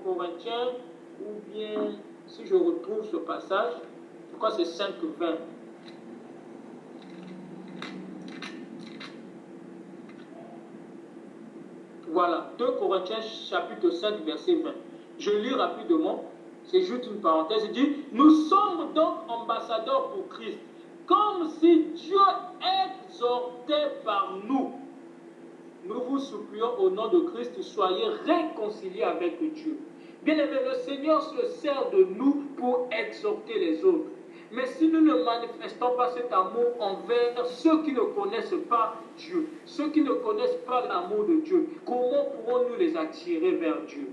Corinthiens, ou bien, si je retrouve ce passage, je crois que c'est 5:20. Voilà, 2 Corinthiens chapitre 5, verset 20. Je lis rapidement, c'est juste une parenthèse. Il dit, nous sommes donc ambassadeurs pour Christ, comme si Dieu exhortait par nous. Nous vous supplions au nom de Christ, soyez réconciliés avec Dieu. Bien aimé, le Seigneur se sert de nous pour exhorter les autres. Mais si nous ne manifestons pas cet amour envers ceux qui ne connaissent pas Dieu, ceux qui ne connaissent pas l'amour de Dieu, comment pourrons-nous les attirer vers Dieu?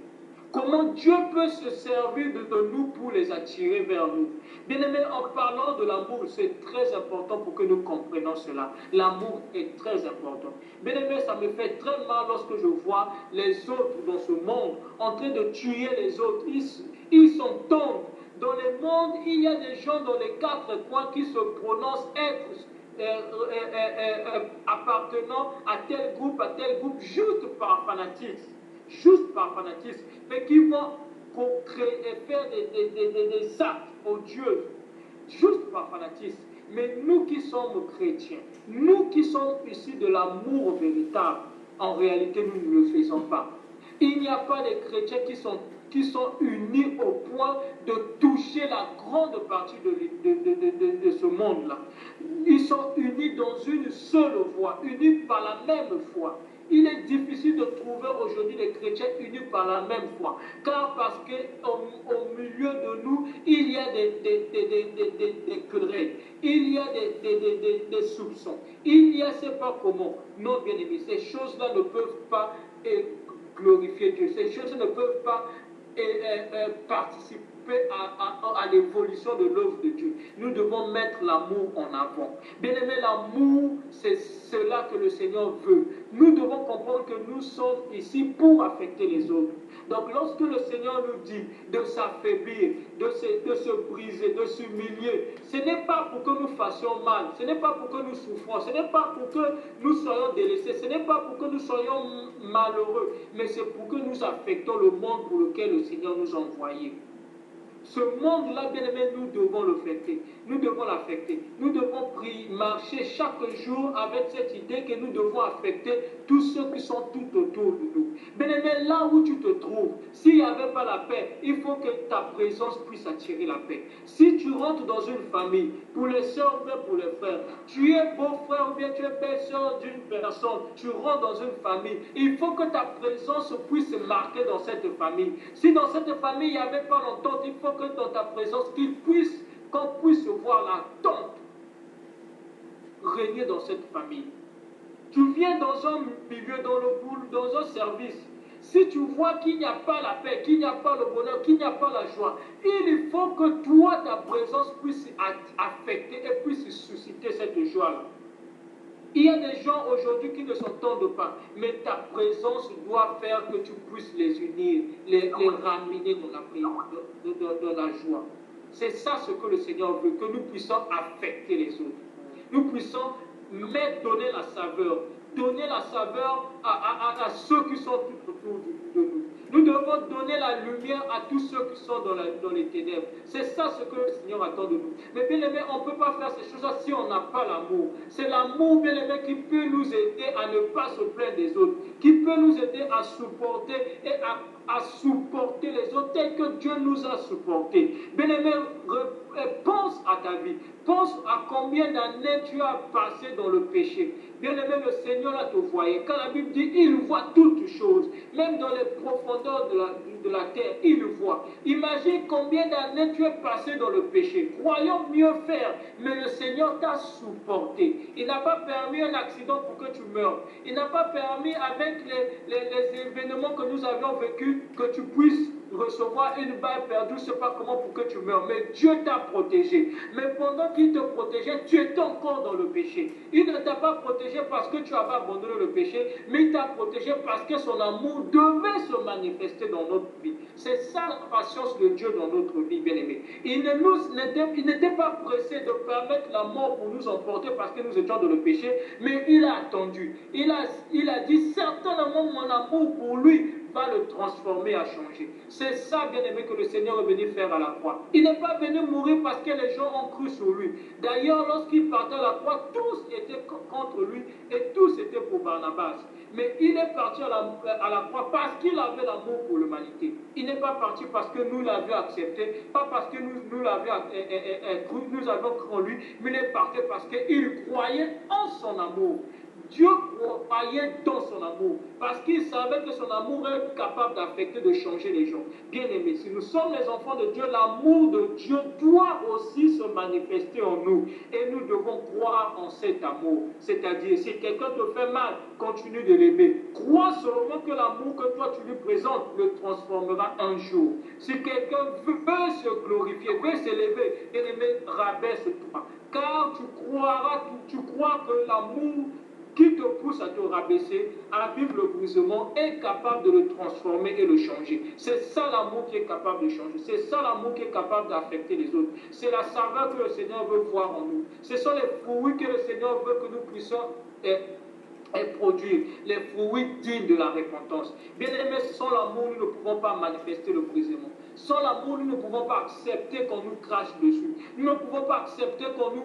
Comment Dieu peut se servir de nous pour les attirer vers nous? Bien aimé, en parlant de l'amour, c'est très important pour que nous comprenions cela. L'amour est très important. Bien aimé, ça me fait très mal lorsque je vois les autres dans ce monde en train de tuer les autres. Ils sont tendres. Dans le monde, il y a des gens dans les 4 coins qui se prononcent être appartenant à tel groupe, juste par fanatisme. Juste par fanatisme. Mais qui vont faire des actes odieux. Juste par fanatisme. Mais nous qui sommes chrétiens, nous qui sommes issus de l'amour véritable, en réalité, nous ne le faisons pas. Il n'y a pas de chrétiens qui sont unis au point de toucher la grande partie de ce monde-là. Ils sont unis dans une seule voie, unis par la même foi. Il est difficile de trouver aujourd'hui des chrétiens unis par la même foi. Car parce qu'au milieu de nous, il y a des querelles, il y a des soupçons, il y a, c'est pas comment. Non, bien aimé, ces choses-là ne peuvent pas glorifier Dieu. Ces choses ne peuvent pas participer à l'évolution de l'œuvre de Dieu. Nous devons mettre l'amour en avant. Bien aimé, l'amour, c'est cela que le Seigneur veut. Nous devons comprendre que nous sommes ici pour affecter les autres. Donc lorsque le Seigneur nous dit de s'affaiblir, de se briser, de s'humilier, ce n'est pas pour que nous fassions mal, ce n'est pas pour que nous souffrons, ce n'est pas pour que nous soyons délaissés, ce n'est pas pour que nous soyons malheureux, mais c'est pour que nous affectons le monde pour lequel le Seigneur nous a envoyés. Ce monde-là, bien aimé, nous devons le fêter. Nous devons l'affecter. Nous devons marcher chaque jour avec cette idée que nous devons affecter tous ceux qui sont tout autour de nous. Bien aimé, là où tu te trouves, s'il n'y avait pas la paix, il faut que ta présence puisse attirer la paix. Si tu rentres dans une famille, pour les soeurs ou bien pour les frères, tu es beau-frère ou bien tu es belle-sœur d'une personne, tu rentres dans une famille, il faut que ta présence puisse marquer dans cette famille. Si dans cette famille il n'y avait pas l'entente, il faut que dans ta présence, qu'on puisse voir la tente régner dans cette famille. Tu viens dans un milieu, dans le boulot, dans un service. Si tu vois qu'il n'y a pas la paix, qu'il n'y a pas le bonheur, qu'il n'y a pas la joie, il faut que toi, ta présence puisse affecter et puisse susciter cette joie-là. Il y a des gens aujourd'hui qui ne s'entendent pas, mais ta présence doit faire que tu puisses les unir, les ramener dans la joie. C'est ça ce que le Seigneur veut, que nous puissions affecter les autres. Nous puissions donner la saveur à ceux qui sont tout autour de nous. Nous devons donner la lumière à tous ceux qui sont dans les ténèbres. C'est ça ce que le Seigneur attend de nous. Mais bien aimé, on ne peut pas faire ces choses-là si on n'a pas l'amour. C'est l'amour, bien aimé, qui peut nous aider à ne pas se plaindre des autres, qui peut nous aider à supporter et à supporter les autres tels que Dieu nous a supportés. Bien aimé, pense à ta vie. Pense à combien d'années tu as passé dans le péché. Bien aimé, le Seigneur a te voyé. Quand la Bible dit, il voit toutes choses, même dans les profondeurs de la terre, il voit. Imagine combien d'années tu es passé dans le péché, croyant mieux faire, mais le Seigneur t'a supporté. Il n'a pas permis un accident pour que tu meurs. Il n'a pas permis, avec les événements que nous avions vécus, que tu puisses recevoir une balle perdue, je ne sais pas comment pour que tu meurs, mais Dieu t'a protégé. Mais pendant qu'il te protégeait, tu étais encore dans le péché. Il ne t'a pas protégé parce que tu avais abandonné le péché, mais il t'a protégé parce que son amour devait se manifester dans notre vie. C'est ça la patience de Dieu dans notre vie, bien-aimés. Il n'était pas pressé de permettre la mort pour nous emporter parce que nous étions dans le péché, mais il a attendu. Il a dit certainement mon amour pour lui va le transformer, à changer. C'est ça, bien-aimé, que le Seigneur est venu faire à la croix. Il n'est pas venu mourir parce que les gens ont cru sur lui. D'ailleurs, lorsqu'il partait à la croix, tous étaient contre lui et tous étaient pour Barnabas. Mais il est parti à la croix parce qu'il avait l'amour pour l'humanité. Il n'est pas parti parce que nous l'avions accepté, pas parce que nous avions cru en lui, mais il est parti parce qu'il croyait en son amour. Dieu croyait dans son amour, parce qu'il savait que son amour est capable d'affecter, de changer les gens. Bien aimés, si nous sommes les enfants de Dieu, l'amour de Dieu doit aussi se manifester en nous. Et nous devons croire en cet amour. C'est-à-dire, si quelqu'un te fait mal, continue de l'aimer. Crois seulement que l'amour que toi tu lui présentes le transformera un jour. Si quelqu'un veut se glorifier, veut s'élever, bien aimé, rabaisse-toi. Car tu crois que l'amour qui te pousse à te rabaisser, à vivre le brisement, est capable de le transformer et le changer. C'est ça l'amour qui est capable de changer. C'est ça l'amour qui est capable d'affecter les autres. C'est la saveur que le Seigneur veut voir en nous. Ce sont les fruits que le Seigneur veut que nous puissions produire, les fruits dignes de la repentance. Bien aimés, sans l'amour, nous ne pouvons pas manifester le brisement. Sans l'amour, nous ne pouvons pas accepter qu'on nous crache dessus. Nous ne pouvons pas accepter qu'on nous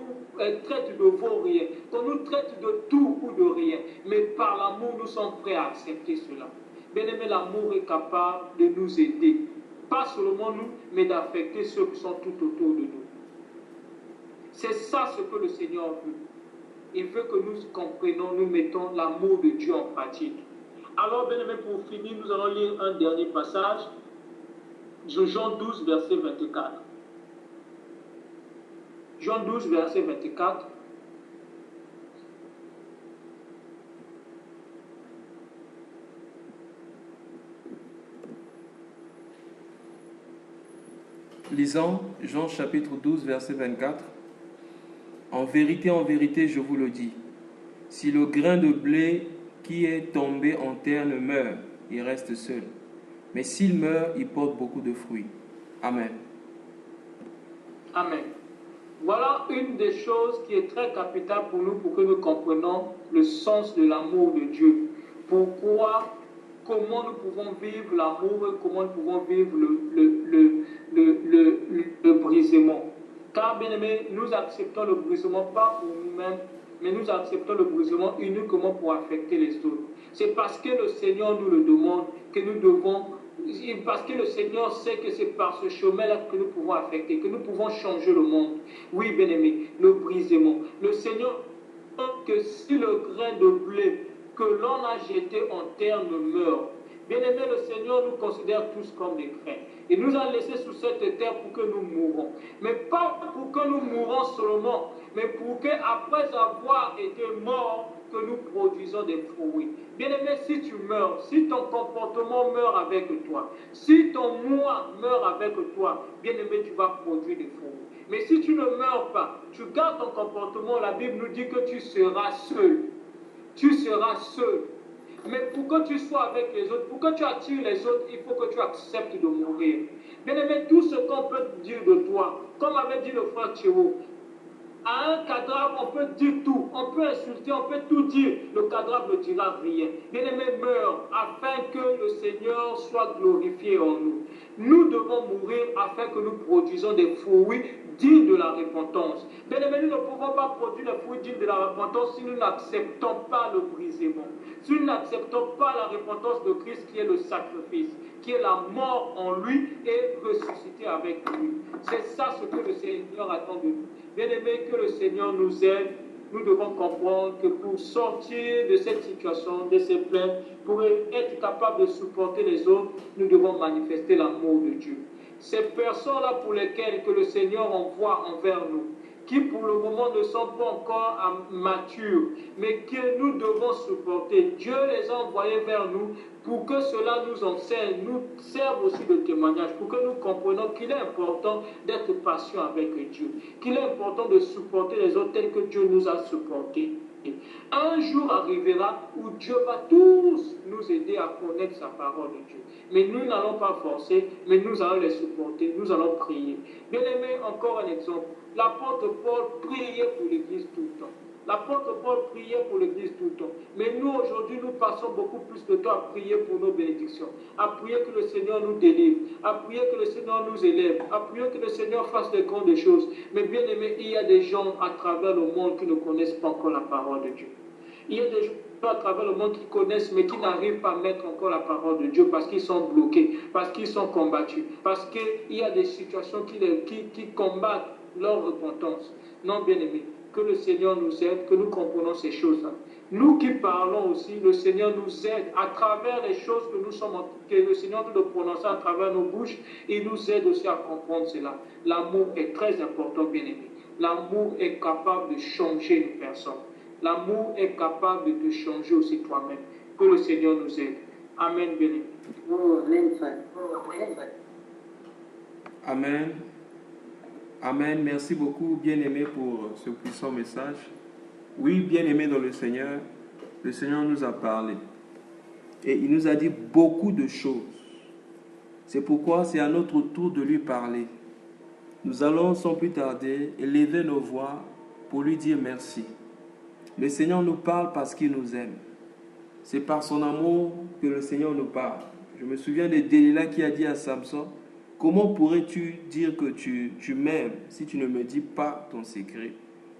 traite de vaurien, qu'on nous traite de tout ou de rien. Mais par l'amour, nous sommes prêts à accepter cela. Bien aimé, l'amour est capable de nous aider. Pas seulement nous, mais d'affecter ceux qui sont tout autour de nous. C'est ça ce que le Seigneur veut. Il veut que nous comprenions, nous mettons l'amour de Dieu en pratique. Alors, bien aimé, pour finir, nous allons lire un dernier passage. Jean 12, verset 24. Jean 12, verset 24. Lisons Jean chapitre 12, verset 24. En vérité, je vous le dis, si le grain de blé qui est tombé en terre ne meurt, il reste seul. Mais s'il meurt, il porte beaucoup de fruits. Amen. Amen. Voilà une des choses qui est très capitale pour nous, pour que nous comprenions le sens de l'amour de Dieu. Pourquoi, comment nous pouvons vivre l'amour et comment nous pouvons vivre le brisement. Car, bien aimé, nous acceptons le brisement pas pour nous-mêmes, mais nous acceptons le brisement uniquement pour affecter les autres. C'est parce que le Seigneur nous le demande que nous devons, parce que le Seigneur sait que c'est par ce chemin-là que nous pouvons affecter, que nous pouvons changer le monde. Oui, bien aimé, le brisement. Le Seigneur sait que si le grain de blé que l'on a jeté en terre ne meurt, bien aimé, le Seigneur nous considère tous comme des grains. Il nous a laissés sur cette terre pour que nous mourons. Mais pas pour que nous mourons seulement, mais pour qu'après avoir été morts, que nous produisons des fruits. Bien aimé, si tu meurs, si ton comportement meurt avec toi, si ton moi meurt avec toi, bien aimé, tu vas produire des fruits. Mais si tu ne meurs pas, tu gardes ton comportement, la Bible nous dit que tu seras seul. Tu seras seul. Mais pour que tu sois avec les autres, pour que tu attires les autres, il faut que tu acceptes de mourir. Bien aimé, tout ce qu'on peut dire de toi, comme avait dit le frère Théo, à un cadavre, on peut dire tout, on peut insulter, on peut tout dire, le cadavre ne dira rien. Bien aimé, meurs afin que le Seigneur soit glorifié en nous. Nous devons mourir afin que nous produisons des fruits dignes de la repentance. Bien aimé, nous ne pouvons pas produire des fruits dignes de la repentance si nous n'acceptons pas le brisement. Si nous n'acceptons pas la repentance de Christ qui est le sacrifice, qui est la mort en lui et ressuscité avec lui. C'est ça ce que le Seigneur attend de nous. Bien aimé, que le Seigneur nous aide. Nous devons comprendre que pour sortir de cette situation, de ces plaintes, pour être capable de supporter les autres, nous devons manifester l'amour de Dieu. Ces personnes-là pour lesquelles que le Seigneur envoie envers nous, qui pour le moment ne sont pas encore matures, mais que nous devons supporter. Dieu les a envoyés vers nous pour que cela nous enseigne, nous serve aussi de témoignage, pour que nous comprenions qu'il est important d'être patient avec Dieu, qu'il est important de supporter les autres tels que Dieu nous a supportés. Un jour arrivera où Dieu va tous nous aider à connaître sa parole de Dieu. Mais nous n'allons pas forcer, mais nous allons les supporter, nous allons prier. Bien aimé, encore un exemple. L'apôtre Paul priait pour l'Église tout le temps. L'apôtre Paul priait pour l'Église tout le temps. Mais nous, aujourd'hui, nous passons beaucoup plus de temps à prier pour nos bénédictions, à prier que le Seigneur nous délivre, à prier que le Seigneur nous élève, à prier que le Seigneur fasse des grandes choses. Mais bien aimé, il y a des gens à travers le monde qui ne connaissent pas encore la parole de Dieu. Il y a des gens à travers le monde qui connaissent, mais qui n'arrivent pas à mettre encore la parole de Dieu parce qu'ils sont bloqués, parce qu'ils sont combattus, parce qu'il y a des situations qui combattent leur repentance. Non, bien aimé, que le Seigneur nous aide, que nous comprenons ces choses-là. Nous qui parlons aussi, le Seigneur nous aide à travers les choses que le Seigneur nous prononce à travers nos bouches, il nous aide aussi à comprendre cela. L'amour est très important, bien aimé. L'amour est capable de changer une personne. L'amour est capable de te changer aussi toi-même. Que le Seigneur nous aide. Amen, bien aimé. Amen. Amen. Merci beaucoup, bien-aimé, pour ce puissant message. Oui, bien-aimé dans le Seigneur nous a parlé. Et il nous a dit beaucoup de choses. C'est pourquoi c'est à notre tour de lui parler. Nous allons sans plus tarder élever nos voix pour lui dire merci. Le Seigneur nous parle parce qu'il nous aime. C'est par son amour que le Seigneur nous parle. Je me souviens de Delilah qui a dit à Samson, comment pourrais-tu dire que tu m'aimes si tu ne me dis pas ton secret?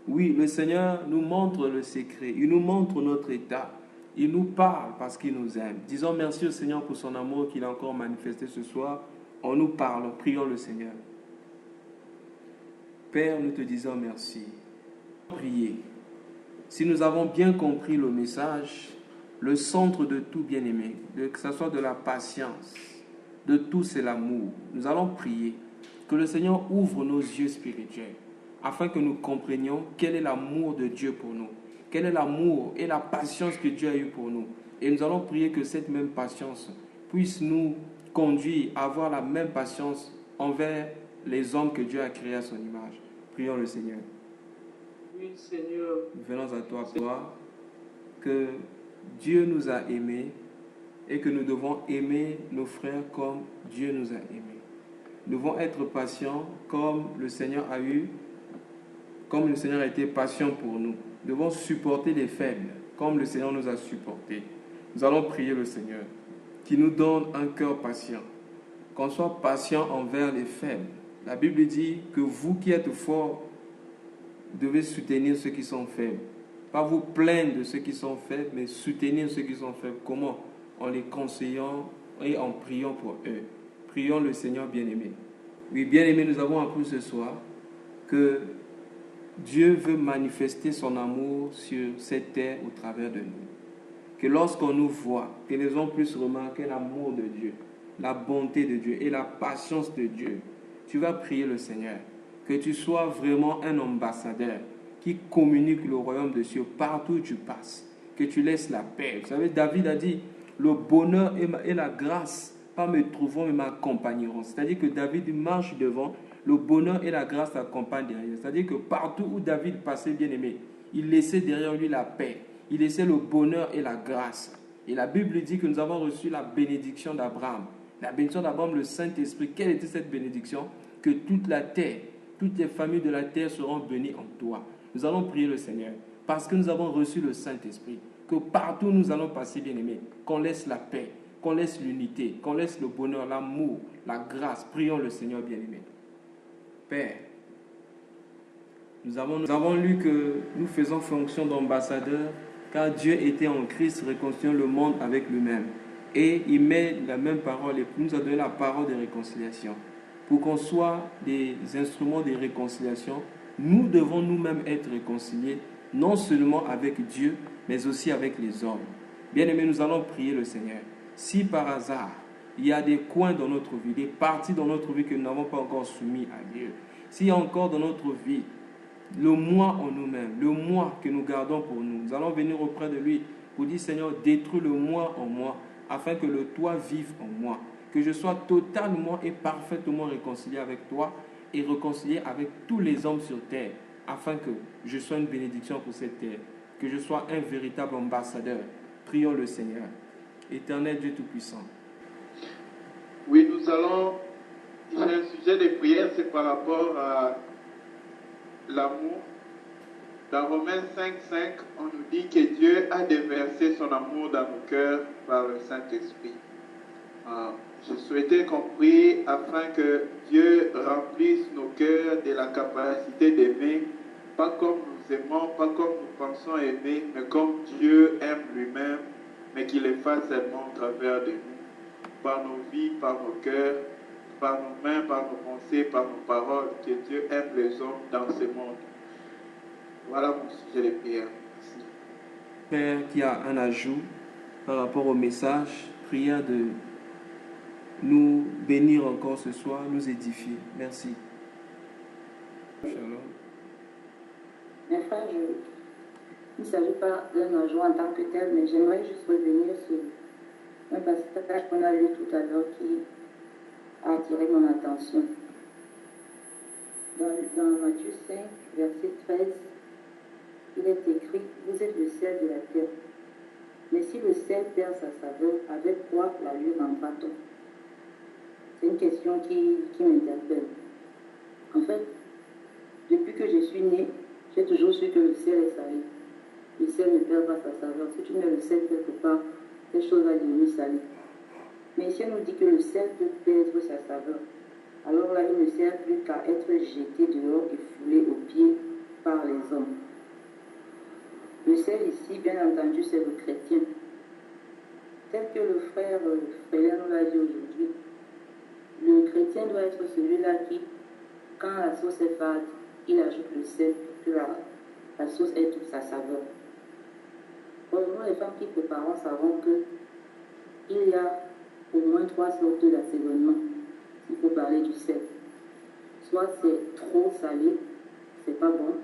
Oui, le Seigneur nous montre le secret. Il nous montre notre état. Il nous parle parce qu'il nous aime. Disons merci au Seigneur pour son amour qu'il a encore manifesté ce soir. En nous parlant, prions le Seigneur. Père, nous te disons merci. Priez. Si nous avons bien compris le message, le centre de tout, bien-aimé, que ce soit de la patience, de tout, c'est l'amour. Nous allons prier que le Seigneur ouvre nos yeux spirituels afin que nous comprenions quel est l'amour de Dieu pour nous, quel est l'amour et la patience que Dieu a eu pour nous. Et nous allons prier que cette même patience puisse nous conduire à avoir la même patience envers les hommes que Dieu a créés à son image. Prions le Seigneur. Oui, Seigneur. Nous venons à toi, gloire, que Dieu nous a aimés et que nous devons aimer nos frères comme Dieu nous a aimés. Nous devons être patients comme le Seigneur a été patient pour nous. Nous devons supporter les faibles comme le Seigneur nous a supportés. Nous allons prier le Seigneur qui nous donne un cœur patient, qu'on soit patient envers les faibles. La Bible dit que vous qui êtes forts devez soutenir ceux qui sont faibles. Pas vous plaindre de ceux qui sont faibles, mais soutenir ceux qui sont faibles. Comment? En les conseillant et en priant pour eux. Prions le Seigneur bien-aimé. Oui, bien-aimé, nous avons appris ce soir que Dieu veut manifester son amour sur cette terre au travers de nous. Que lorsqu'on nous voit, que les hommes puissent remarquer l'amour de Dieu, la bonté de Dieu et la patience de Dieu. Tu vas prier le Seigneur. Que tu sois vraiment un ambassadeur qui communique le royaume de Dieu partout où tu passes. Que tu laisses la paix. Vous savez, David a dit, le bonheur et la grâce, pas me trouveront, mais m'accompagneront. C'est-à-dire que David marche devant, le bonheur et la grâce l'accompagnent derrière. C'est-à-dire que partout où David passait, bien-aimé, il laissait derrière lui la paix. Il laissait le bonheur et la grâce. Et la Bible dit que nous avons reçu la bénédiction d'Abraham. La bénédiction d'Abraham, le Saint-Esprit. Quelle était cette bénédiction? Que toute la terre, toutes les familles de la terre seront bénies en toi. Nous allons prier le Seigneur parce que nous avons reçu le Saint-Esprit. Que partout où nous allons passer, bien-aimés, qu'on laisse la paix, qu'on laisse l'unité, qu'on laisse le bonheur, l'amour, la grâce. Prions le Seigneur bien-aimé. Père, nous avons lu que nous faisons fonction d'ambassadeurs car Dieu était en Christ réconciliant le monde avec lui-même. Et il met la même parole et nous a donné la parole de réconciliation. Pour qu'on soit des instruments de réconciliation, nous devons nous-mêmes être réconciliés, non seulement avec Dieu, mais aussi avec les hommes. Bien-aimés, nous allons prier le Seigneur. Si par hasard, il y a des coins dans notre vie, des parties dans notre vie que nous n'avons pas encore soumis à Dieu, s'il y a encore dans notre vie le moi en nous-mêmes, le moi que nous gardons pour nous. Nous allons venir auprès de lui pour dire, Seigneur, détruis le moi en moi, afin que le toi vive en moi. Que je sois totalement et parfaitement réconcilié avec toi et réconcilié avec tous les hommes sur terre, afin que je sois une bénédiction pour cette terre, que je sois un véritable ambassadeur. Prions le Seigneur. Éternel Dieu Tout-Puissant. Oui, nous allons... J'ai un sujet de prière, c'est par rapport à l'amour. Dans Romains 5:5, on nous dit que Dieu a déversé son amour dans nos cœurs par le Saint-Esprit. Je souhaitais qu'on prie afin que Dieu remplisse nos cœurs de la capacité d'aimer, pas comme nous aimons, pas comme nous pensons aimer, mais comme Dieu aime lui-même, mais qu'il le fasse seulement au travers de nous, par nos vies, par nos cœurs, par nos mains, par nos pensées, par nos paroles, que Dieu aime les hommes dans ce monde. Voilà mon sujet de prière. Merci. Père, qui a un ajout par rapport au message, prière de nous bénir encore ce soir, nous édifier. Merci. Shalom. Mes frères, il ne s'agit pas d'un ajout en tant que tel, mais j'aimerais juste revenir sur un passage qu'on a lu tout à l'heure qui a attiré mon attention. Dans Matthieu 5, verset 13, il est écrit « Vous êtes le sel de la terre. Mais si le sel perd sa saveur, avec quoi la lui rendra-t-on » C'est une question qui m'interpelle. En fait, depuis que je suis née, j'ai toujours su que le sel est salé. Le sel ne perd pas sa saveur. Si tu mets le sel quelque part, quelque chose va devenir salé. Mais ici, on nous dit que le sel peut perdre sa saveur. Alors là, il ne sert plus qu'à être jeté dehors et foulé aux pieds par les hommes. Le sel ici, bien entendu, c'est le chrétien. Tel que le frère Frélin nous l'a dit aujourd'hui, le chrétien doit être celui-là qui, quand la sauce est fade, il ajoute le sel pour que la sauce ait toute sa saveur. Or, nous, les femmes qui préparons, savons qu'il y a au moins 3 sortes d'assaisonnement. Il faut parler du sel. Soit c'est trop salé, c'est pas bon.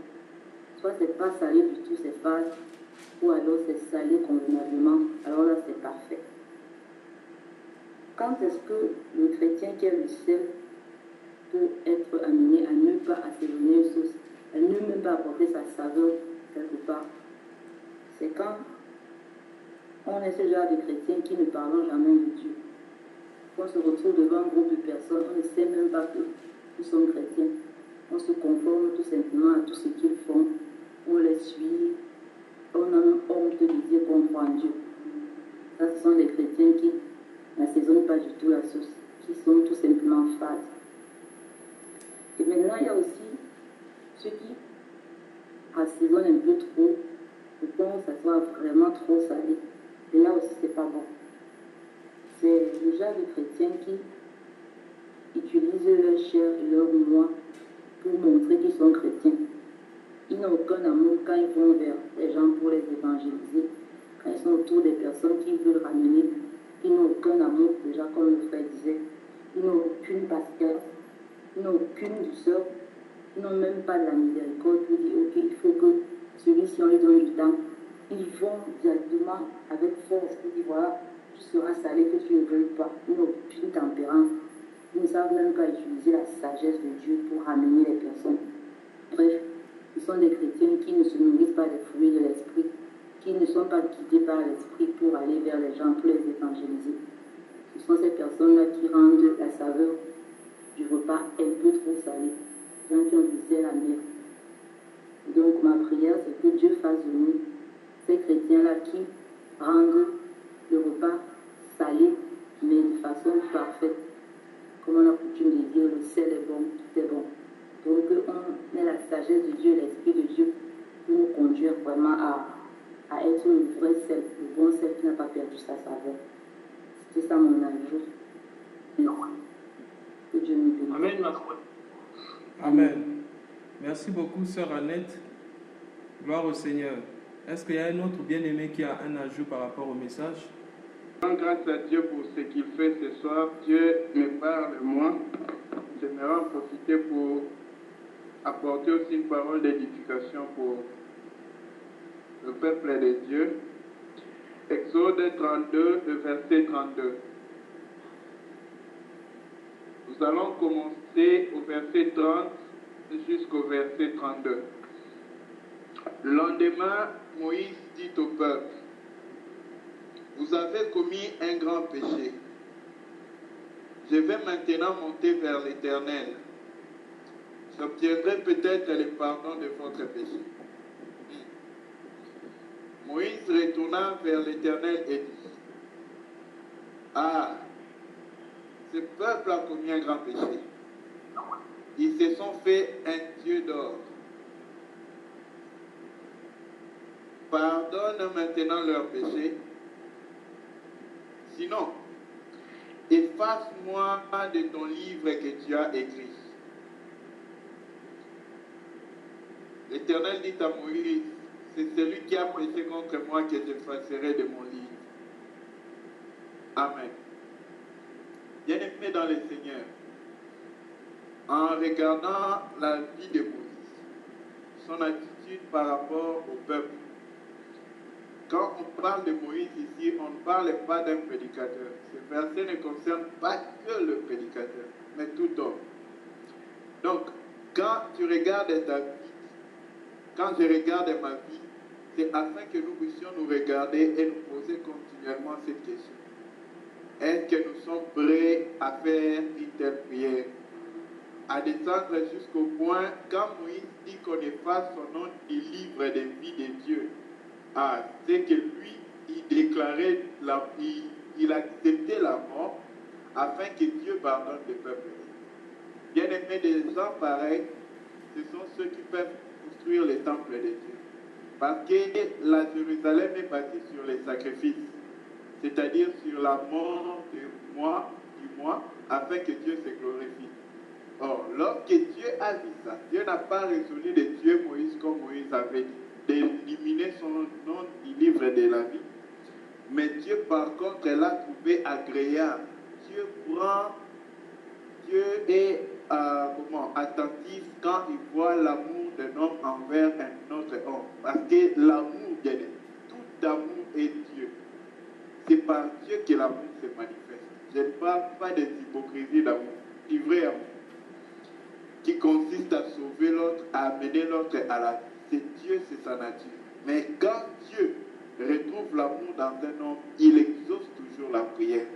Soit c'est pas salé du tout, c'est fade. Ou alors c'est salé convenablement, alors là c'est parfait. Quand est-ce que le chrétien qui a le sel peut être amené à ne pas assaisonner une sauce, à ne même pas apporter sa saveur quelque part? C'est quand on est ce genre de chrétien qui ne parlons jamais de Dieu. On se retrouve devant un groupe de personnes, on ne sait même pas que nous sommes chrétiens. On se conforme tout simplement à tout ce qu'ils font. On les suit. On a honte de dire qu'on croit en Dieu. Ça, ce sont des chrétiens qui n'assaisonnent pas du tout la sauce, qui sont tout simplement fades. Et maintenant, il y a aussi ceux qui assaisonnent un peu trop, pour que ça soit vraiment trop salé. Et là aussi, c'est pas bon. C'est le genre de chrétiens qui utilisent leur chair et leur moi pour montrer qu'ils sont chrétiens. Ils n'ont aucun amour quand ils vont vers les gens pour les évangéliser. Quand ils sont autour des personnes qu'ils veulent ramener, ils n'ont aucun amour, déjà comme le frère disait. Ils n'ont aucune patience, ils n'ont aucune douceur, ils n'ont même pas de la miséricorde pour dire ok, il faut que celui-ci on lui donne du temps. Ils vont directement avec force pour dire voilà, tu seras salé que tu ne veux pas. Ils n'ont aucune tempérance. Ils ne savent même pas utiliser la sagesse de Dieu pour ramener les personnes. Bref, ce sont des chrétiens qui ne se nourrissent pas des fruits de l'esprit, qui ne sont pas guidés par l'esprit pour aller vers les gens, pour les évangéliser. Ce sont ces personnes-là qui rendent la saveur du repas un peu trop salée, gens qui ont visé la mer. Donc ma prière, c'est que Dieu fasse de nous ces chrétiens-là qui rendent le repas salé, mais de façon parfaite. Comme on a coutume de dire, le sel est bon, tout est bon. Donc on ait la sagesse de Dieu, l'Esprit de Dieu, pour nous conduire vraiment à être le vrai sel, le bon sel qui n'a pas perdu sa saveur. C'était ça mon ajout. Que Dieu nous bénisse. Amen, ma foi. Amen. Merci beaucoup, sœur Annette. Gloire au Seigneur. Est-ce qu'il y a un autre bien-aimé qui a un ajout par rapport au message? Grâce à Dieu pour ce qu'il fait ce soir. Dieu me parle, moi. J'aimerais en profiter pour apporter aussi une parole d'édification pour le peuple de Dieu. Exode 32, le verset 32. Nous allons commencer au verset 30 jusqu'au verset 32. Le lendemain, Moïse dit au peuple, vous avez commis un grand péché. Je vais maintenant monter vers l'Éternel. J'obtiendrai peut-être le pardon de votre péché. Moïse retourna vers l'Éternel et dit, ah, ce peuple a commis un grand péché. Ils se sont fait un Dieu d'or. Pardonne maintenant leurs péchés. Sinon, efface-moi de ton livre que tu as écrit. L'Éternel dit à Moïse, c'est celui qui a péché contre moi que j'effacerai de mon livre. Amen. Bien-aimé dans le Seigneur, en regardant la vie de Moïse, son attitude par rapport au peuple, quand on parle de Moïse ici, on ne parle pas d'un prédicateur. Ce verset ne concerne pas que le prédicateur, mais tout homme. Donc, quand tu regardes ta vie, quand je regarde ma vie, c'est afin que nous puissions nous regarder et nous poser continuellement cette question. Est-ce que nous sommes prêts à faire une telle prière? À descendre jusqu'au point, quand Moïse dit qu'on efface son nom du livre des vies de Dieu, c'est que lui, il déclarait, il acceptait la mort afin que Dieu pardonne le peuple. Bien aimé, des gens pareils, ce sont ceux qui peuvent construire le temple de Dieu. Parce que la Jérusalem est bâtie sur les sacrifices, c'est-à-dire sur la mort du mois, afin que Dieu se glorifie. Or, lorsque Dieu a vu ça, Dieu n'a pas résolu de tuer Moïse comme Moïse avait dit, d'éliminer son nom du livre de la vie. Mais Dieu, par contre, l'a trouvé agréable. Dieu est attentif quand il voit l'amour d'un homme envers un autre homme. Parce que l'amour, bien, tout amour est Dieu. C'est par Dieu que l'amour se manifeste. Je ne parle pas des hypocrisies d'amour, du vrai amour, qui consiste à sauver l'autre, à amener l'autre à la vie. C'est Dieu, c'est sa nature. Mais quand Dieu retrouve l'amour dans un homme, il exauce toujours la prière.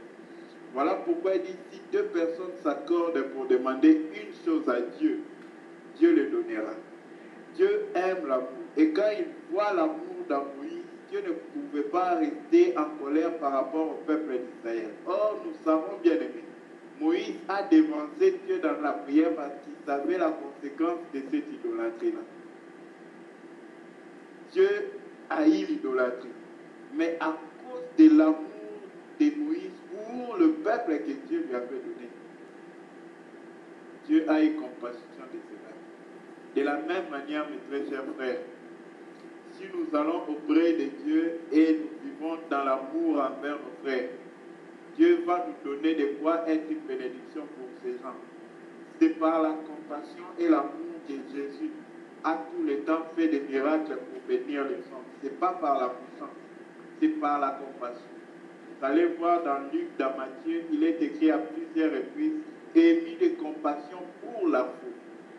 Voilà pourquoi il dit, si deux personnes s'accordent pour demander une chose à Dieu, Dieu le donnera. Dieu aime l'amour. Et quand il voit l'amour dans Moïse, Dieu ne pouvait pas rester en colère par rapport au peuple d'Israël. Or, nous savons bien aimé, Moïse a dévancé Dieu dans la prière parce qu'il savait la conséquence de cette idolâtrie-là. Dieu haït l'idolâtrie. Mais à cause de l'amour de Moïse pour le peuple que Dieu lui avait donné, Dieu a eu compassion de cela. De la même manière, mes très chers frères, si nous allons auprès de Dieu et nous vivons dans l'amour envers nos frères, Dieu va nous donner de quoi être une bénédiction pour ces gens. C'est par la compassion et l'amour que Jésus a tout le temps fait des miracles pour bénir les hommes. Ce n'est pas par la puissance, c'est par la compassion. Vous allez voir dans Luc, dans Matthieu, il est écrit à plusieurs reprises, émis de compassion pour la faute.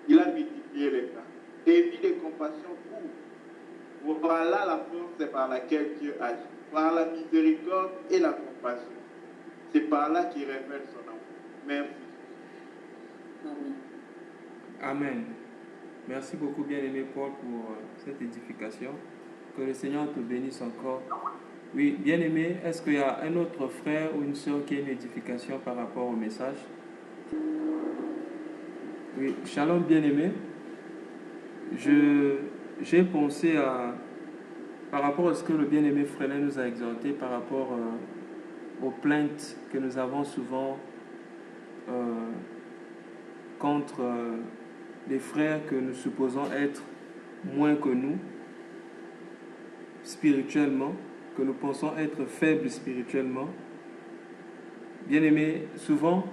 Il a multiplié les cas. Émis de compassion pour. Voilà la force par laquelle Dieu agit. Par la miséricorde et la compassion. C'est par là qu'il révèle son amour. Merci. Amen. Merci beaucoup, bien-aimé Paul, pour cette édification. Que le Seigneur te bénisse encore. Oui, bien-aimé, est-ce qu'il y a un autre frère ou une soeur qui a une édification par rapport au message? Oui, shalom, bien-aimé. J'ai pensé par rapport à ce que le bien-aimé Frélin nous a exhorté, par rapport aux plaintes que nous avons souvent contre les frères que nous supposons être moins que nous, spirituellement, que nous pensons être faibles spirituellement. Bien-aimé, souvent,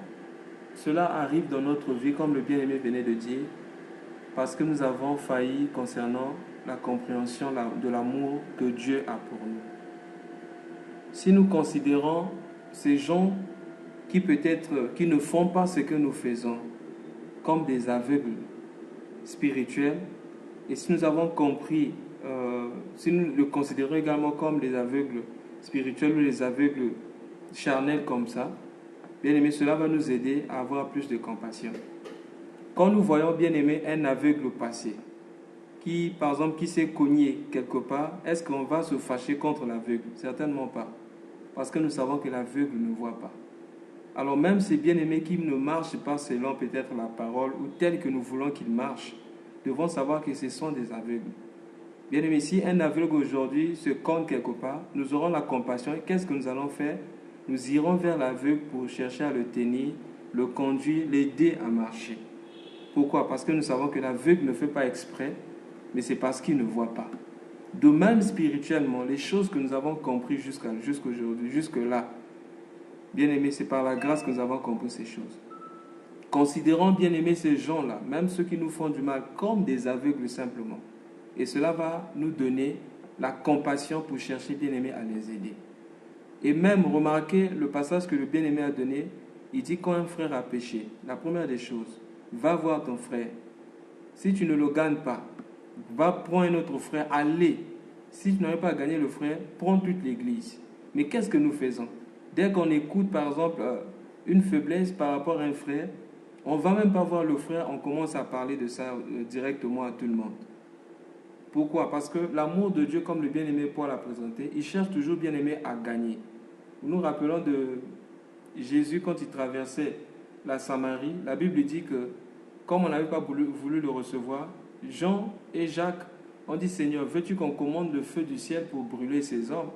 cela arrive dans notre vie, comme le bien-aimé venait de dire. parce que nous avons failli concernant la compréhension de l'amour que Dieu a pour nous. Si nous considérons ces gens qui peut-être qui ne font pas ce que nous faisons comme des aveugles spirituels, et si nous avons compris, si nous le considérons également comme des aveugles spirituels ou des aveugles charnels comme ça, bien aimé, cela va nous aider à avoir plus de compassion. Quand nous voyons, bien aimé, un aveugle passer, qui, par exemple, qui s'est cogné quelque part, est-ce qu'on va se fâcher contre l'aveugle? Certainement pas. Parce que nous savons que l'aveugle ne voit pas. Alors même ces bien-aimés qui ne marchent pas selon peut-être la parole ou tel que nous voulons qu'ils marchent, devons savoir que ce sont des aveugles. Bien-aimés, si un aveugle aujourd'hui se cogne quelque part, nous aurons la compassion. Et qu'est-ce que nous allons faire? Nous irons vers l'aveugle pour chercher à le tenir, le conduire, l'aider à marcher. Pourquoi? Parce que nous savons que l'aveugle ne fait pas exprès, mais c'est parce qu'il ne voit pas. De même, spirituellement, les choses que nous avons comprises jusqu'aujourd'hui, jusque-là, bien aimés, c'est par la grâce que nous avons compris ces choses. Considérons, bien aimés, ces gens-là, même ceux qui nous font du mal, comme des aveugles simplement. Et cela va nous donner la compassion pour chercher, bien aimés, à les aider. Et même, remarquez le passage que le bien-aimé a donné, il dit quand un frère a péché, la première des choses, va voir ton frère. Si tu ne le gagnes pas, va prendre un autre frère, allez. Si tu n'arrives pas à gagner le frère, prends toute l'église. Mais qu'est-ce que nous faisons? Dès qu'on écoute, par exemple, une faiblesse par rapport à un frère, on ne va même pas voir le frère, on commence à parler de ça directement à tout le monde. Pourquoi? Parce que l'amour de Dieu, comme le bien-aimé Paul l'a présenté, il cherche toujours bien-aimé à gagner. Nous nous rappelons de Jésus quand il traversait la Samarie. La Bible dit que, comme on n'avait pas voulu le recevoir, Jean et Jacques ont dit, Seigneur, veux-tu qu'on commande le feu du ciel pour brûler ces hommes?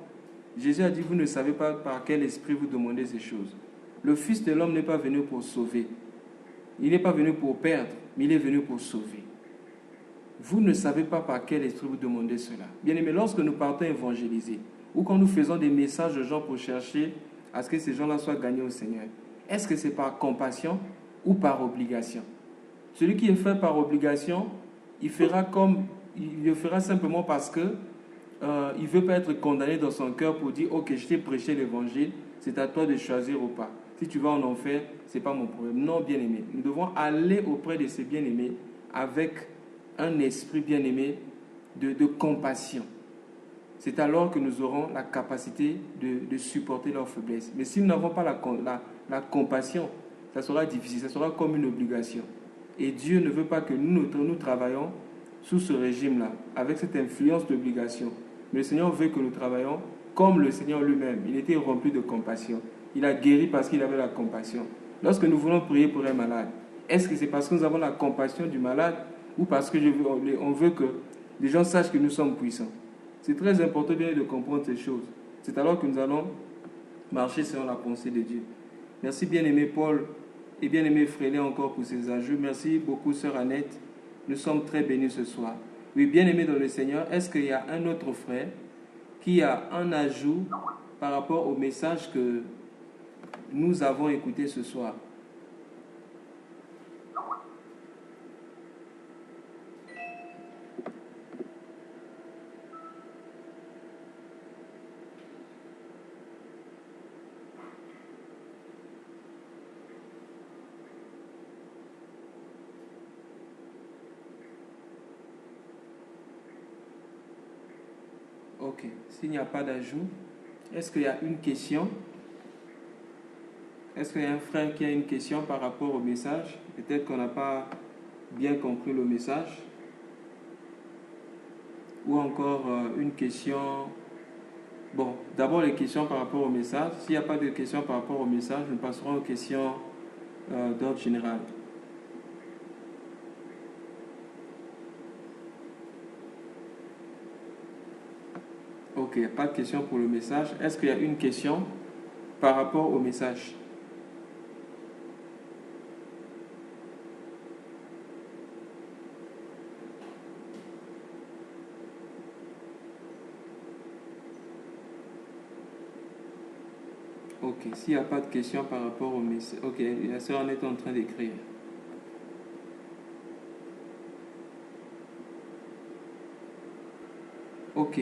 Jésus a dit, vous ne savez pas par quel esprit vous demandez ces choses. Le Fils de l'homme n'est pas venu pour sauver. Il n'est pas venu pour perdre, mais il est venu pour sauver. Vous ne savez pas par quel esprit vous demandez cela. Bien aimé, lorsque nous partons évangéliser, ou quand nous faisons des messages aux gens pour chercher à ce que ces gens-là soient gagnés au Seigneur, est-ce que c'est par compassion ou par obligation? Celui qui est fait par obligation, il le fera simplement parce que il ne veut pas être condamné dans son cœur pour dire, ok, je t'ai prêché l'évangile, c'est à toi de choisir ou pas. Si tu vas en enfer, ce n'est pas mon problème. Non, bien-aimé, nous devons aller auprès de ces bien-aimés avec un esprit bien-aimé de compassion. C'est alors que nous aurons la capacité de supporter leurs faiblesses. Mais si nous n'avons pas la compassion, ça sera difficile, ça sera comme une obligation. Et Dieu ne veut pas que nous travaillons sous ce régime-là, avec cette influence d'obligation. Mais le Seigneur veut que nous travaillions comme le Seigneur lui-même. Il était rempli de compassion. Il a guéri parce qu'il avait la compassion. Lorsque nous voulons prier pour un malade, est-ce que c'est parce que nous avons la compassion du malade ou parce qu'on veut que les gens sachent que nous sommes puissants? C'est très important bien de comprendre ces choses. C'est alors que nous allons marcher selon la pensée de Dieu. Merci bien-aimé Paul et bien-aimé Frélé encore pour ces ajouts. Merci beaucoup sœur Annette. Nous sommes très bénis ce soir. Oui, bien-aimé dans le Seigneur, est-ce qu'il y a un autre frère qui a un ajout par rapport au message que nous avons écouté ce soir? Ok, s'il n'y a pas d'ajout, est-ce qu'il y a une question? Est-ce qu'il y a un frère qui a une question par rapport au message? Peut-être qu'on n'a pas bien compris le message. Ou encore une question... Bon, d'abord les questions par rapport au message. S'il n'y a pas de questions par rapport au message, nous passerons aux questions d'ordre général. Ok, pas de question pour le message. Est-ce qu'il y a une question par rapport au message? Ok, s'il n'y a pas de question par rapport au message... Ok, la sœur en est en train d'écrire. Ok.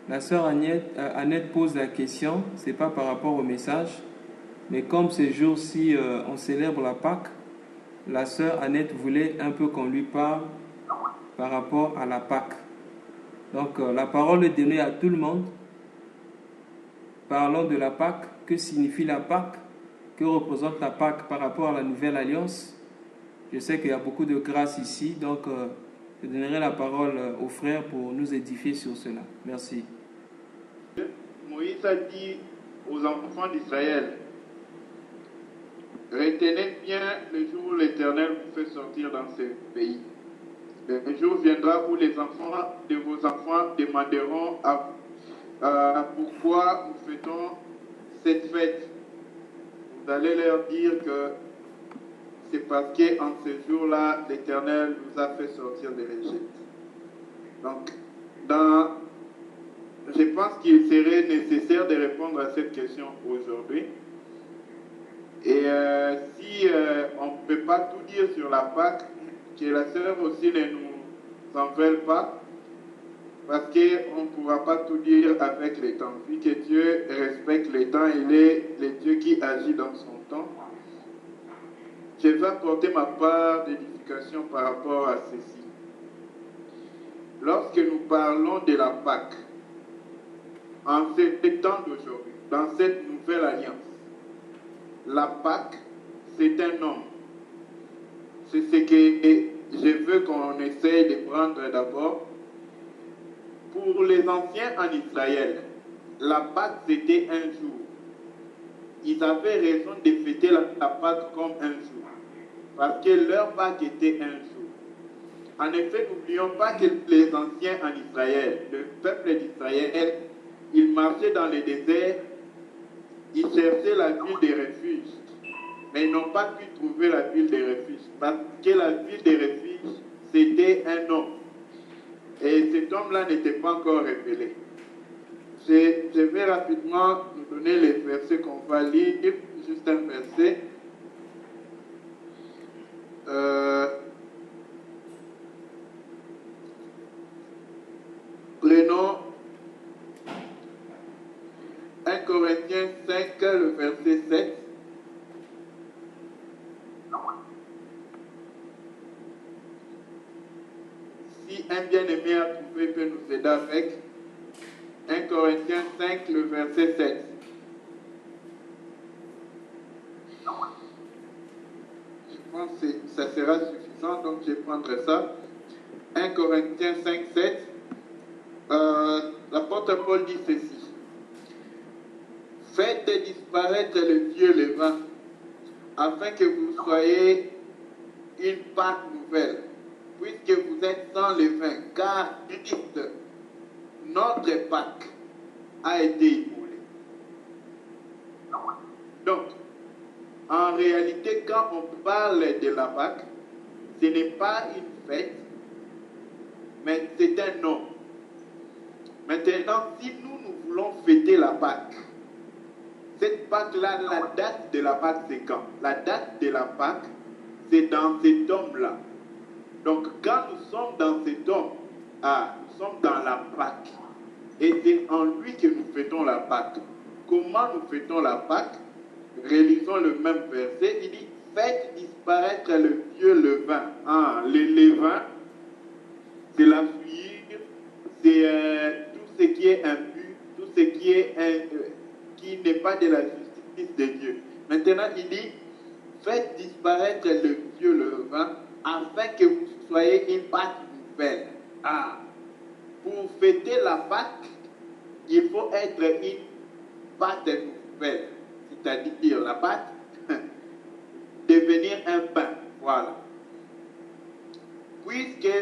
La sœur Annette pose la question, c'est pas par rapport au message, mais comme ces jours-ci on célèbre la Pâque, la sœur Annette voulait un peu qu'on lui parle par rapport à la Pâque. Donc la parole est donnée à tout le monde. Parlons de la Pâque. Que signifie la Pâque? Que représente la Pâque par rapport à la Nouvelle Alliance? Je sais qu'il y a beaucoup de grâce ici, donc je donnerai la parole aux frères pour nous édifier sur cela. Merci. Moïse a dit aux enfants d'Israël, retenez bien le jour où l'Éternel vous fait sortir dans ce pays. Le jour viendra où les enfants de vos enfants demanderont pourquoi nous fêtons cette fête. Vous allez leur dire que c'est parce qu'en ce jour-là, l'Éternel nous a fait sortir de l'Égypte. Donc, je pense qu'il serait nécessaire de répondre à cette question aujourd'hui. Et si on ne peut pas tout dire sur la Pâque, que la sœur aussi ne nous en veuille pas, parce qu'on ne pourra pas tout dire avec le temps. Vu que Dieu respecte le temps, il est le Dieu qui agit dans son temps. Je vais apporter ma part d'édification par rapport à ceci. Lorsque nous parlons de la Pâque, en ces temps d'aujourd'hui, dans cette nouvelle alliance, la Pâque, c'est un homme. C'est ce que je veux qu'on essaye de prendre d'abord. Pour les anciens en Israël, la Pâque, c'était un jour. Ils avaient raison de fêter la Pâque comme un jour, parce que leur Pâque était un jour. En effet, n'oublions pas que les anciens en Israël, le peuple d'Israël, ils marchaient dans le désert, ils cherchaient la ville de refuge, mais ils n'ont pas pu trouver la ville de refuge, parce que la ville de refuge, c'était un homme. Et cet homme-là n'était pas encore révélé. Je vais rapidement nous donner les versets qu'on va lire, juste un verset. Prenons 1 Corinthiens 5, le verset 7. Si un bien-aimé à trouver peut nous aider avec 1 Corinthiens 5, le verset 7. Je pense que ça sera suffisant, donc je prendrai ça. 1 Corinthiens 5, 7. L'apôtre Paul dit ceci. Faites disparaître le vieux levain, afin que vous soyez une Pâque nouvelle, puisque vous êtes sans levain, car Christ, notre Pâque, a été immolé. Donc, en réalité, quand on parle de la Pâque, ce n'est pas une fête, mais c'est un nom. Maintenant, si nous voulons fêter la Pâque, cette Pâque-là, la date de la Pâque, c'est quand? La date de la Pâque, c'est dans cet homme-là. Donc, quand nous sommes dans cet homme, nous sommes dans la Pâque. Et c'est en lui que nous fêtons la Pâque. Comment nous fêtons la Pâque? Relisons le même verset. Il dit, faites disparaître le vieux levain. Le levain, c'est la souillure, c'est tout ce qui est impur, tout ce qui n'est pas de la justice de Dieu. Maintenant, il dit, faites disparaître le vieux levain afin que vous soyez une Pâque nouvelle. Pour fêter la Pâque, il faut être une Pâque nouvelle. C'est-à-dire la Pâque, devenir un pain. Voilà. Puisque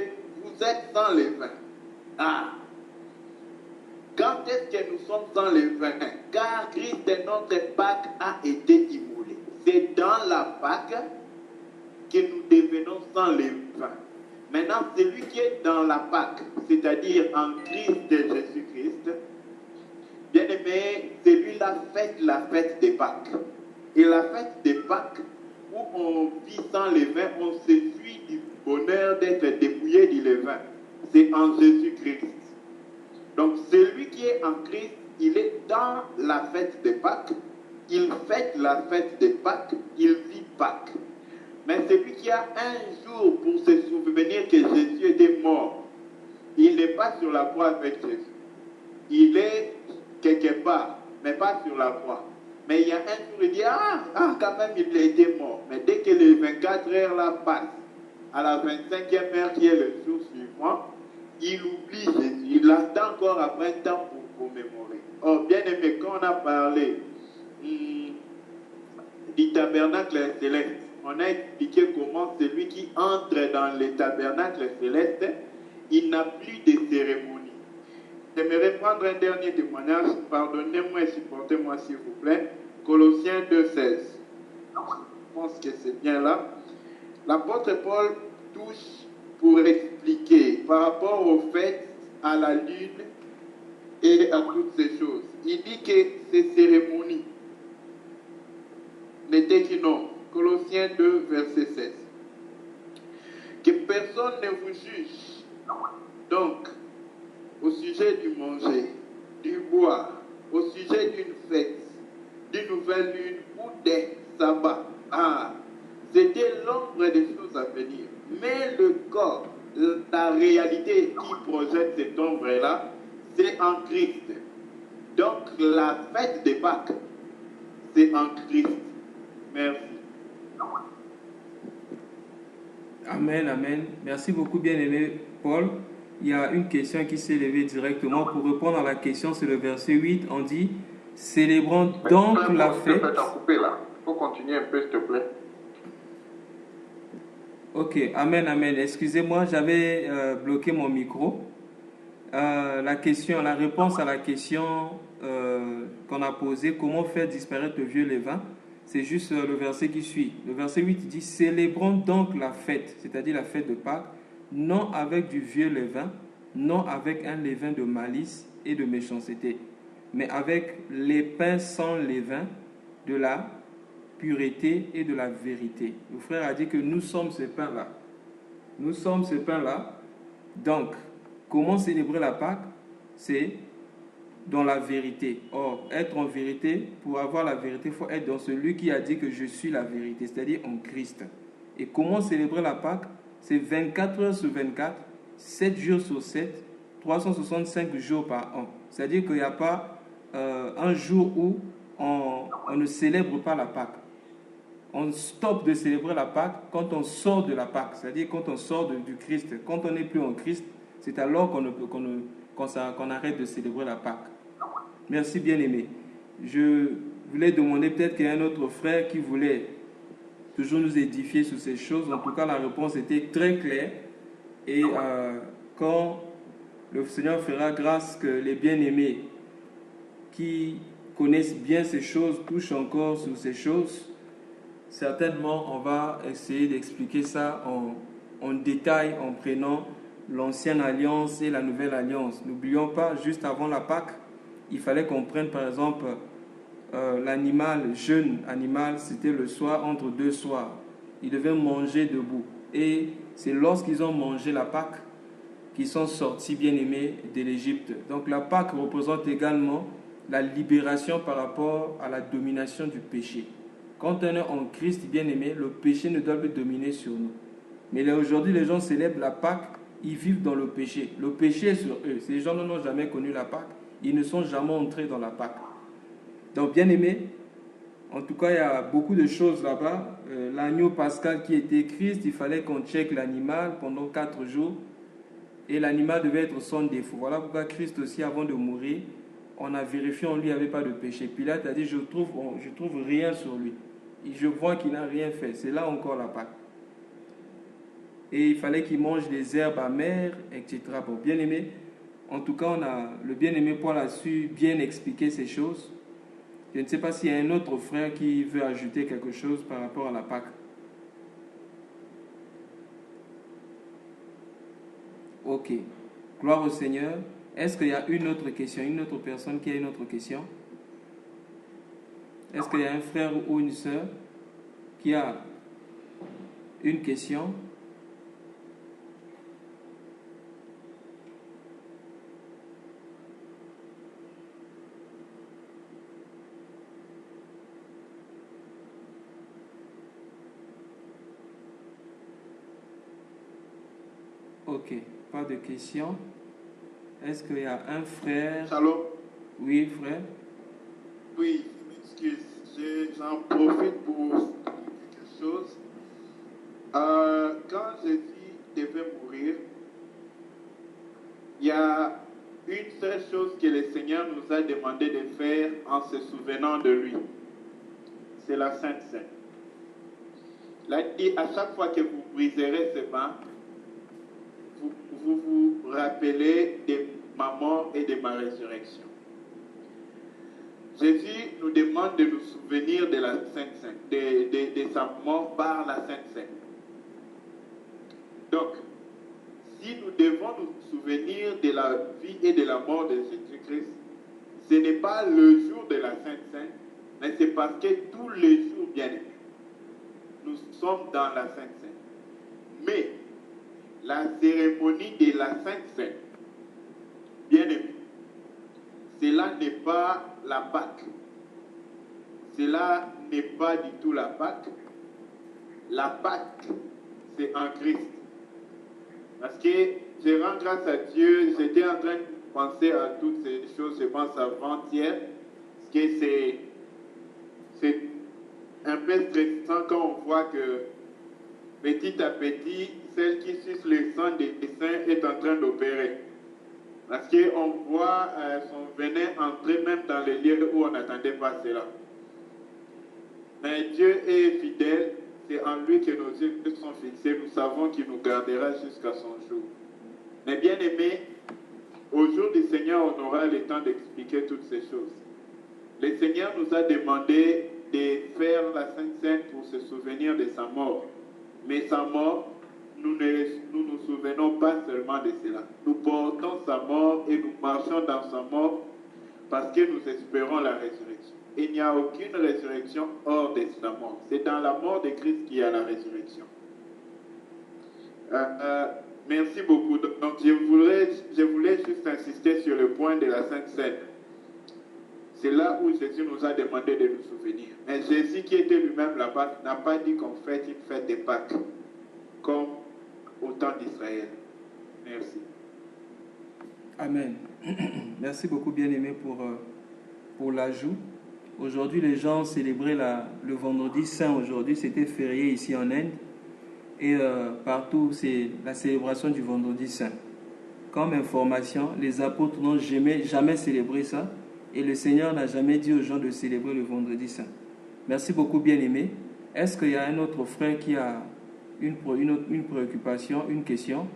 vous êtes sans levain. Quand est-ce que nous sommes sans levain? Car Christ, notre Pâque, a été immolé. C'est dans la Pâque que nous devenons sans levain. Maintenant, celui qui est dans la Pâque, c'est-à-dire en Christ de Jésus-Christ, bien aimé, celui-là fête la fête des Pâques. Et la fête des Pâques, où on vit sans levain, on se jouit du bonheur d'être dépouillé du levain. C'est en Jésus-Christ. Donc, qui est en Christ, il est dans la fête de Pâques, il fête la fête de Pâques, il vit Pâques. Mais celui qui a un jour pour se souvenir que Jésus était mort, il n'est pas sur la croix avec Jésus. Il est quelque part, mais pas sur la croix. Mais il y a un jour, il dit, quand même, il a été mort. Mais dès que les 24 heures là passent, à la 25e heure qui est le jour suivant, il oublie Jésus. Il attend encore après un temps pour commémorer. Oh, bien aimé, quand on a parlé du tabernacle céleste, on a expliqué comment celui qui entre dans le tabernacle céleste, il n'a plus de cérémonie. J'aimerais prendre un dernier témoignage. Pardonnez-moi et supportez-moi s'il vous plaît. Colossiens 2,16. Je pense que c'est bien là. L'apôtre Paul touche pour expliquer par rapport au fait, à la lune et à toutes ces choses. Il dit que ces cérémonies n'étaient qu'une ombre. Colossiens 2, verset 16. Que personne ne vous juge. Donc, au sujet du manger, du boire, au sujet d'une fête, d'une nouvelle lune ou des sabbats. C'était l'ombre des choses à venir. Mais le corps, la réalité qui projette cette ombre-là, c'est en Christ. Donc la fête des Pâques, c'est en Christ. Merci. Amen, amen. Merci beaucoup, bien-aimé Paul. Il y a une question qui s'est levée directement. Pour répondre à la question, c'est le verset 8. On dit, célébrons donc la fête. Il faut continuer un peu, s'il te plaît. Ok, amen, amen. Excusez-moi, j'avais bloqué mon micro. La réponse à la question qu'on a posée, comment faire disparaître le vieux levain, c'est juste le verset qui suit. Le verset 8 dit, célébrons donc la fête, c'est-à-dire la fête de Pâques, non avec du vieux levain, non avec un levain de malice et de méchanceté, mais avec les pains sans levain de la pureté et de la vérité. Le frère a dit que nous sommes ces pains-là. Nous sommes ces pains-là. Donc, comment célébrer la Pâque? C'est dans la vérité. Or, être en vérité, pour avoir la vérité, il faut être dans celui qui a dit que je suis la vérité, c'est-à-dire en Christ. Et comment célébrer la Pâque? C'est 24 heures sur 24, 7 jours sur 7, 365 jours par an. C'est-à-dire qu'il n'y a pas un jour où on ne célèbre pas la Pâque. On stoppe de célébrer la Pâque quand on sort de la Pâque, c'est-à-dire quand on sort du Christ. Quand on n'est plus en Christ, c'est alors qu'on arrête de célébrer la Pâque. Merci, bien-aimé. Je voulais demander, peut-être qu'il y a un autre frère qui voulait toujours nous édifier sur ces choses. En tout cas, la réponse était très claire. Et quand le Seigneur fera grâce que les bien-aimés qui connaissent bien ces choses touchent encore sur ces choses, certainement on va essayer d'expliquer ça en détail en prenant l'ancienne alliance et la nouvelle alliance. N'oublions pas, juste avant la Pâque, il fallait qu'on prenne par exemple l'animal, jeune animal, c'était le soir entre deux soirs. Ils devaient manger debout. Et c'est lorsqu'ils ont mangé la Pâque qu'ils sont sortis, bien-aimés, de l'Égypte. Donc la Pâque représente également la libération par rapport à la domination du péché. Quand on est en Christ, bien-aimé, le péché ne doit plus dominer sur nous. Mais là, aujourd'hui, les gens célèbrent la Pâque, ils vivent dans le péché. Le péché est sur eux. Ces gens n'ont jamais connu la Pâque. Ils ne sont jamais entrés dans la Pâque. Donc, bien-aimé, en tout cas, il y a beaucoup de choses là-bas. L'agneau pascal qui était Christ, il fallait qu'on check l'animal pendant 4 jours. Et l'animal devait être sans défaut. Voilà pourquoi Christ aussi, avant de mourir, on a vérifié en lui, il n'y avait pas de péché. Pilate a dit, je trouve rien sur lui. Et je vois qu'il n'a rien fait. C'est là encore la Pâque. Et il fallait qu'il mange des herbes amères, etc. Bon, bien-aimé, en tout cas, le bien-aimé Paul a su bien expliquer ces choses. Je ne sais pas s'il y a un autre frère qui veut ajouter quelque chose par rapport à la Pâque. Ok. Gloire au Seigneur. Est-ce qu'il y a une autre question, une autre personne qui a une autre question? Est-ce qu'il y a un frère ou une sœur qui a une question? Ok, pas de questions. Est-ce qu'il y a un frère? Shalom. Oui, frère. Oui, je m'excuse. J'en profite pour quelque chose. Quand Jésus devait mourir, il y a une seule chose que le Seigneur nous a demandé de faire en se souvenant de lui. C'est la Sainte Seine. Là, il dit, à chaque fois que vous briserez ce banc, vous vous rappelez de ma mort et de ma résurrection. Jésus nous demande de nous souvenir de la Sainte Seine, de sa mort par la Sainte Seine. Donc, si nous devons nous souvenir de la vie et de la mort de Jésus-Christ, ce n'est pas le jour de la Sainte Seine, mais c'est parce que tous les jours, bien aimés, nous sommes dans la Sainte Seine. Mais la cérémonie de la Sainte Seine, bien aimé, cela n'est pas la Pâque. Cela n'est pas du tout la Pâque. La Pâque, c'est en Christ. Parce que je rends grâce à Dieu, j'étais en train de penser à toutes ces choses, je pense avant-hier, parce que c'est un peu stressant quand on voit que petit à petit, celle qui suce le sang des saints est en train d'opérer. Parce qu'on voit son venin entrer même dans les lieux où on n'attendait pas cela. Mais Dieu est fidèle, c'est en lui que nos yeux sont fixés, nous savons qu'il nous gardera jusqu'à son jour. Mais bien aimés, au jour du Seigneur, on aura le temps d'expliquer toutes ces choses. Le Seigneur nous a demandé de faire la Sainte Seine pour se souvenir de sa mort. Mais sa mort, nous ne nous souvenons pas seulement de cela. Nous portons sa mort et nous marchons dans sa mort parce que nous espérons la résurrection. Il n'y a aucune résurrection hors de sa mort. C'est dans la mort de Christ qu'il y a la résurrection. Merci beaucoup. Donc je voulais juste insister sur le point de la Sainte Seine. C'est là où Jésus nous a demandé de nous souvenir. Mais Jésus qui était lui-même là-bas n'a pas dit qu'on fait une fête de Pâques comme au temps d'Israël. Merci. Amen. Merci beaucoup, bien-aimé, pour l'ajout. Aujourd'hui, les gens célébraient le vendredi saint. Aujourd'hui, c'était férié ici en Inde. Et partout, c'est la célébration du vendredi saint. Comme information, les apôtres n'ont jamais célébré ça. Et le Seigneur n'a jamais dit aux gens de célébrer le vendredi saint. Merci beaucoup, bien-aimé. Est-ce qu'il y a un autre frère qui a une préoccupation, une question?